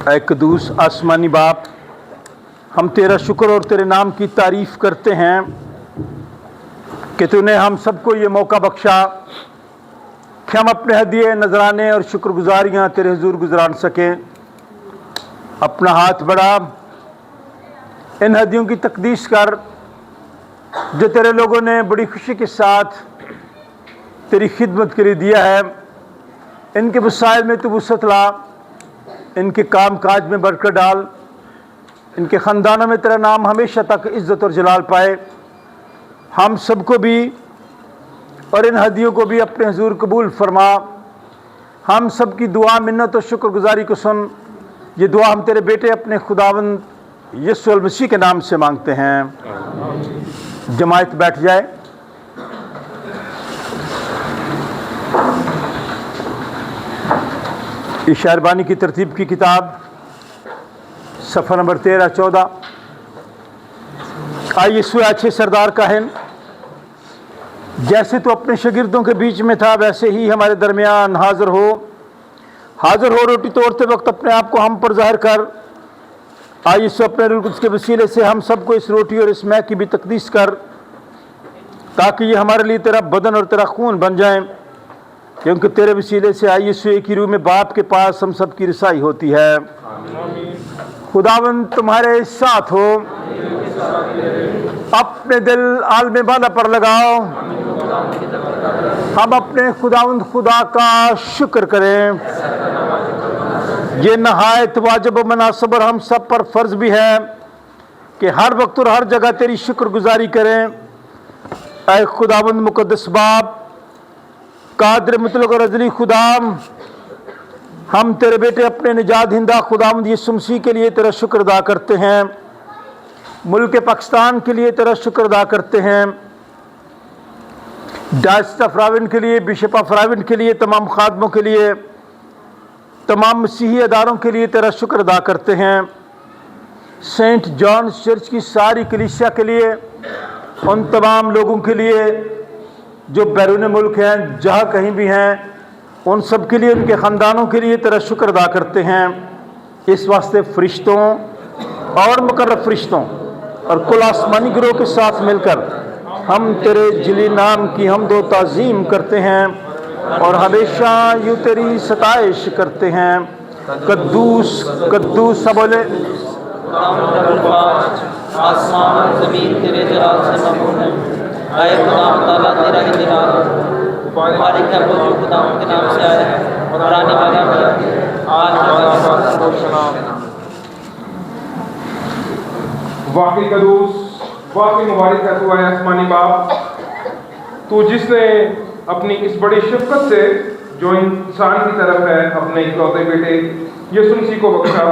S1: ऐ कदूस आसमानी बाप, हम तेरा शुक्र और तेरे नाम की तारीफ़ करते हैं कि तूने हम सबको ये मौका बख्शा कि हम अपने हदिये, नजराने और शुक्रगुजारियाँ तेरे हुजूर गुजरान सकें। अपना हाथ बढ़ा, इन हदियों की तकदीस कर जो तेरे लोगों ने बड़ी खुशी के साथ तेरी खिदमत के लिए दिया है। इनके वसाइल में तू वसअत ला, इनके काम काज में बरकत डाल, इनके ख़ानदानों में तेरा नाम हमेशा तक इज़्ज़त और जलाल पाए। हम सबको भी और इन हदियों को भी अपने हुजूर कबूल फरमा। हम सब की दुआ, मिन्नत और शुक्रगुजारी को सुन। ये दुआ हम तेरे बेटे अपने खुदावंद यीशु मसीह के नाम से मांगते हैं। जमात बैठ जाए। इशारबानी की तरतीब की किताब सफ़ा नंबर 13-14। आइए यीशु अच्छे सरदार काहिन, जैसे तो अपने शागिर्दों के बीच में था वैसे ही हमारे दरमियान हाज़िर हो। रोटी तोड़ते वक्त अपने आप को हम पर ज़ाहिर कर। आइए यीशु अपने रूह कुद्स के वसीले से हम सबको इस रोटी और इस मैदा की भी तकदीस कर, ताकि ये हमारे लिए तेरा बदन और तेरा खून बन जाएं। क्योंकि तेरे वसीले से आइए यीशु एक ही रूह में बाप के पास हम सब की रिसाई होती है। खुदावंद तुम्हारे साथ हो। अपने दिल आलम बाला पर लगाओ। हम अपने खुदावंद खुदा का शुक्र करें। ये नहायत वाजिब व मुनासिब और हम सब पर फ़र्ज भी है कि हर वक्त और हर जगह तेरी शुक्रगुजारी करें। ऐ खुदावंद मुक़द्दस बाप, कादिर मुतलक और अज़ली खुदाम, हम तेरे बेटे अपने निजात हिंदा खुदावंद यीशु मसीह के लिए तेरा शुक्र अदा करते हैं। मुल्क पाकिस्तान के लिए तेरा शुक्र अदा करते हैं। डायस्टा फ्राविन के लिए, बिशप फ्राविन के लिए, तमाम खादमों के लिए, तमाम मसीही अदारों के लिए तेरा शुक्र अदा करते हैं। सेंट जॉन चर्च की सारी कलीसिया के लिए, उन तमाम लोगों के लिए जो बैरून मुल्क हैं, जहाँ कहीं भी हैं, उन सब के लिए, उनके ख़ानदानों के लिए तेरा शुक्र अदा करते हैं। इस वास्ते फ़रिश्तों और मुकर्रब फ़रिश्तों और कुल आसमानी गिरोह के साथ मिलकर हम तेरे जली नाम की हमद व ताज़ीम करते हैं और हमेशा यूँ तेरी सताइश करते हैं। कद्दूस कद्दूस सब बोले।
S9: आसमान और ज़मीन तेरे जलाल से ममनून है। आए खुदाम ताला तेरा ही जलाल बारिक है वो जो खुदाम के नाम से आया है और आने वाला भी
S2: वाकई कदूस, वाकई मुबारक है तू आसमानी बाप, तू जिसने अपनी इस बड़ी शफ़क़त से जो इंसान की तरफ है अपने इकलौते बेटे यीशु मसीह को बख्शा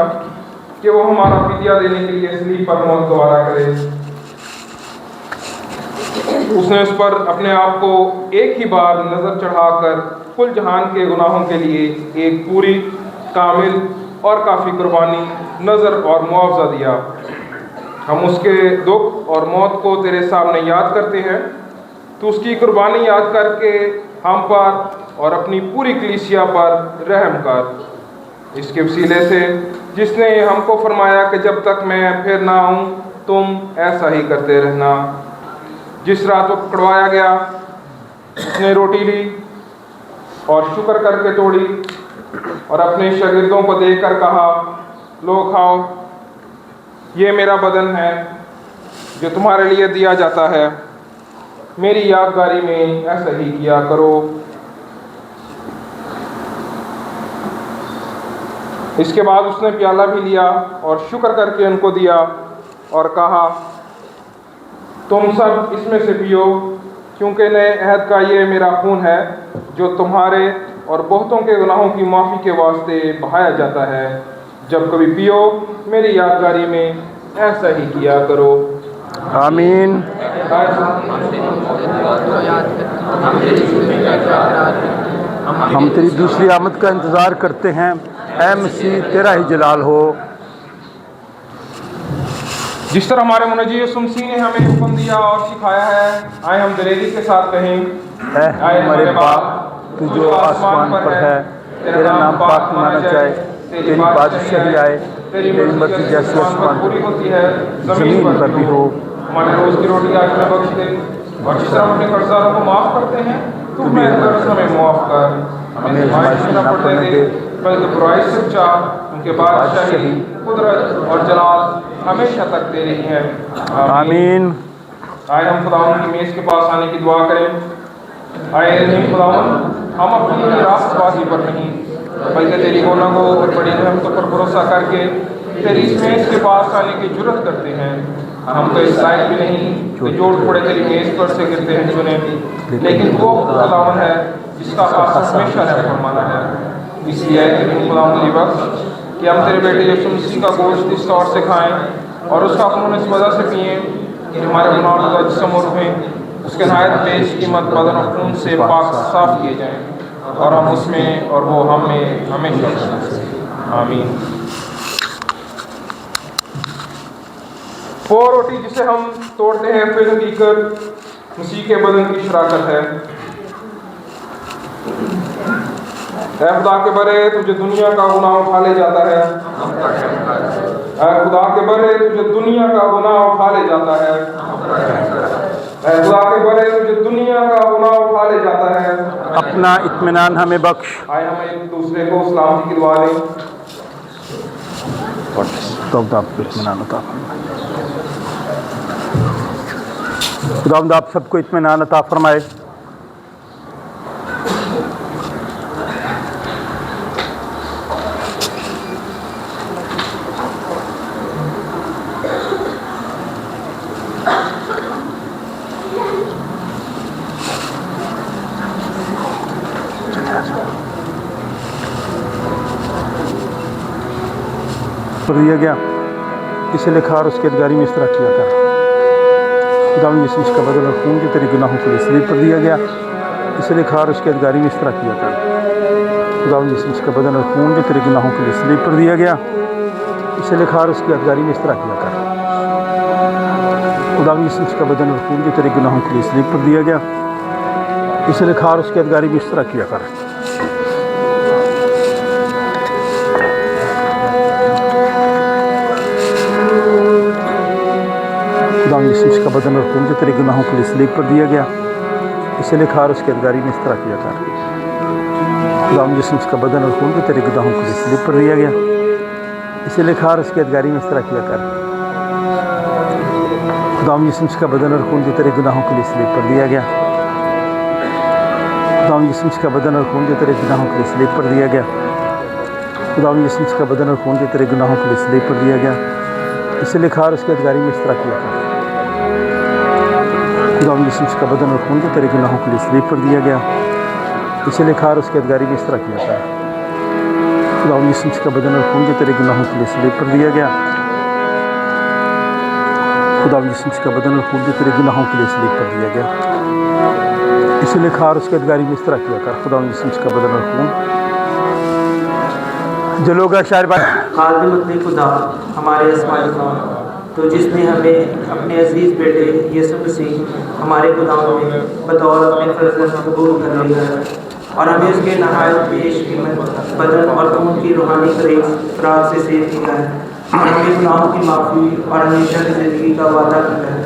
S2: कि वो हमारा फिदिया देने के लिए सलीब पर मौत गवारा करे। उसने उस पर अपने आप को एक ही बार नज़र चढ़ाकर कुल जहान के गुनाहों के लिए एक पूरी, कामिल और काफ़ी कुर्बानी, नज़र और मुआवजा दिया। हम उसके दुख और मौत को तेरे सामने याद करते हैं। तो उसकी कुर्बानी याद करके हम पर और अपनी पूरी कलीसिया पर रहम कर। इसके वसीले से जिसने हमको फरमाया कि जब तक मैं फिर ना आऊँ तुम ऐसा ही करते रहना। जिस रात वो पकड़वाया गया उसने रोटी ली और शुक्र करके तोड़ी और अपने शागिर्दों को देकर कहा, लो खाओ, ये मेरा बदन है जो तुम्हारे लिए दिया जाता है। मेरी यादगारी में ऐसा ही किया करो। इसके बाद उसने प्याला भी लिया और शुक्र करके उनको दिया और कहा, तुम सब इसमें से पियो, क्योंकि नए अहद का ये मेरा खून है जो तुम्हारे और बहुतों के गुनाहों की माफ़ी के वास्ते बहाया जाता है। जब कभी पियो मेरी यादगारी में ऐसा ही किया करो।
S1: आमीन। हम तेरी दूसरी आमद का इंतज़ार करते हैं। ऐ मसीह तेरा ही जलाल हो।
S2: जिस तरह हमारे मुनजी यीशु मसीह ने हमें हुक्म दिया और सिखाया है, आए हम दिलेरी के साथ कहें,
S1: ऐ हमारे बाप, तू जो आसमान पर है, तेरा नाम पाक माना जाए, तेरी बादशाही आए, तेरी मर्जी जैसी आसमान
S2: पूरी होती है
S1: ज़मीन पर भी हो।
S2: हमारे रोज की रोटी आज हमें बख्श दे, और जिस तरह हम अपने कर्जदारों को माफ करते हैं तू हमें कर्ज हमें माफ कर, हमें आज़माइश में न पड़ने दे, बल्कि बुराई से बचा। उनके बादशाही, कुदरत और जलाल हमेशा तक तेरी ही है।
S1: आमीन।
S2: आए हम खुदावन की मेज़ के पास आने की दुआ करें। आए नहीं खुदावन, हम अपनी रास्तबाजी पर नहीं बल्कि तेरी गुनाहों और बड़ी रहमतों पर भरोसा करके तेरी इस मेज़ के पास आने की जुर्रत करते हैं। हम तो इस लायक भी नहीं कि जोड़ थोड़े तेरी मेज़ पर से गिरते हैं चुने, लेकिन वो खुदावन है जिसका आसर हमेशा रहम फरमाना है। इसलिए है कि खुदावन की वक्त कि हम तेरे बेटे यीशु मसीह का गोश्त इस तौर से खाएं और उसका खून इस वजह से पिएं कि हमारे गुनाहों का जिस्म और रूहें उसके नहायत बेश कीमत बदन और खून से पाक साफ किए जाएं और हम उसमें और वो हम में हमेशा। आमीन। वो रोटी जिसे हम तोड़ते हैं फिर हकीकत मसीह के बदन की शराकत है। ऐ खुदा के बरे तुझे दुनिया का गुनाह उठा ले जाता है। ऐ खुदा के बरे तुझे दुनिया का गुनाह उठा ले जाता है। ऐ खुदा के बरे तुझे दुनिया का गुनाह उठा ले जाता है।
S1: अपना इत्मीनान हमें बख्श।
S2: आए हम एक दूसरे को सलामती की दुआ दें।
S1: खुदा आपको इत्मीनान अता फरमाए। खुदावंद आप सबको इत्मीनान अता फरमाए। पर दिया गया इसे लिखा और उसके अधिकारी में इस तरह किया कर। खुदावंद यीशु मसीह का बदन और खून जो तेरे गुनाहों के लिए सलीब पर दिया गया इसे लिखा और उसके अधिकारी में इस तरह किया कर। खुदावंद यीशु मसीह का बदन और खून जो तेरे गुनाहों के लिए सलीब पर दिया गया इसे लिखा और उसके अधिकारी में इस तरह किया कर। खुदावंद यीशु मसीह का बदन और खून जो तेरे गुनाहों के लिए सलीब पर दिया गया इसे लिखा और उसके अधिकारी में इस तरह किया कर। खुदावंद यीशु मसीह का बदन और खून जो तेरे गुनाहों के लिए सलीब पर दिया गया इसे लिखा और उसके अधिकारी में इस तरह किया कर। खुदावंद यीशु मसीह का बदन और खून जो तेरे गुनाहों के लिए सलीब पर दिया गया इसे लिखा और उसके अधिकारी में इस तरह किया कर। खुदावंद यीशु मसीह का बदन और खून जो तेरे गुनाहों के लिए सलीब पर दिया गया खुदावंद यीशु मसीह का बदन और खून जो तेरे गुनाहों के लिए सलीब पर दिया गया खुदावंद यीशु मसीह का बदन और खून जो तेरे गुनाहों के लिए सलीब पर दिया गया इसे लिखा और उसके अधिकारी में इस तरह किया कर। खुदावंद यीशु मसीह का बदन और खून जो तेरे गुनाहों के लिए सलीब पर दिया गया इसे लिखा और उसके अधिकारी में इस तरह किया कर। खुदावंद यीशु मसीह का बदन और खून जो तेरे गुनाहों के लिए सलीब पर दिया गया खुदावंद यीशु मसीह का बदन और खून जो तेरे गुनाहों के लिए सलीब पर दिया गया इसे लिखा और उसके अधिकारी में इस तरह किया कर। खुदावंद यीशु मसीह का बदन और खून जो लोग शायर
S9: खादिम अपने खुदा हमारे आसमानी खुदा तो जिसने हमें अपने अजीज़ बेटे यीशु मसीह हमारे खुदाओं में बतौर अपने फर्जंद कबूल कर लिया है और हमें उसके नहायत पेश कीमत बदन और खून की रूहानी खुराक से सेव किया है और हमें गुनाहों की माफ़ी और हमेशा की ज़िंदगी का वादा किया है।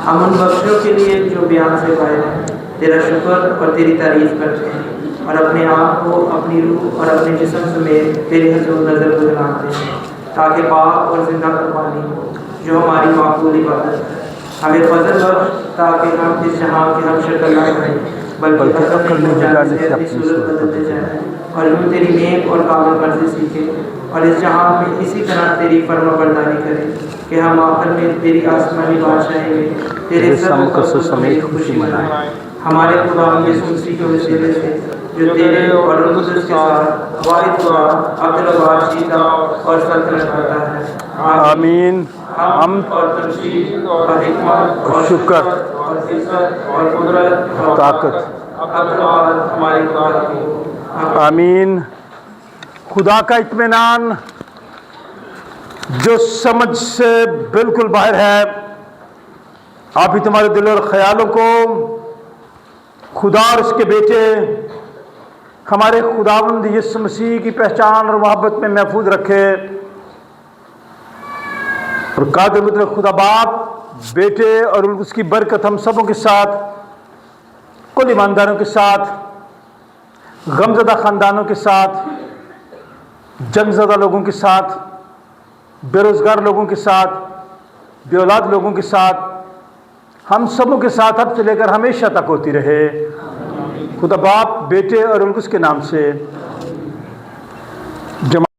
S9: हम उन बख्शों के लिए जो बयान से पाए हैं तेरा शुक्र और तेरी तारीफ़ करते हैं और अपने आप को अपनी रूह और अपने जिस्म समेत तेरे हुज़ूर नज़र गुज़राते हैं ताकि पाक और जिंदा कुर्बानी हो जो हमारी माकूल इबादत है। हमें फजल बख्श ताकि हम इस जहाँ के हम शक्ल ना करें बल्कि अकल में जाने से अपनी सूरत बदलते जाएं और यूँ तेरी नेक और काबिल मर्ज़ी सीखें और इस जहाँ में इसी तरह तेरी फर्माबरदारी करें कि हम आखिर में तेरी आसमानी बादशाही में तेरे सब कसों समेत खुशी मनाएं। हमारे खुदा यीशु मसीह के वसीले से जो तेरे और रुस के साथ वाहिद खुदा अब्दुल बादशाह और सल्तनत करता है।
S1: आमीन। हम
S9: और तमजीद और हिकमत और
S1: शुक्र
S9: और इज्जत और कुदरत और
S1: ताकत
S9: हमारे खुदा की हो।
S1: आमीन। खुदा का इत्मीनान जो समझ से बिल्कुल बाहर है आप ही तुम्हारे दिल और ख्यालों को खुदा और उसके बेटे हमारे खुदावंद यीशु मसीह की पहचान और मोहब्बत में महफूज रखे। और कादिर मुतलक खुदा बाप, बेटे और उसकी बरकत हम सबों के साथ, कुल ईमानदारों के साथ, गमज़दा ख़ानदानों के साथ, जंगज़दा लोगों के साथ, बेरोज़गार लोगों के साथ, बेऔलाद लोगों के साथ, हम सबों के साथ अब से लेकर हमेशा तक होती रहे। खुदा बाप, बेटे और उसके नाम से जमा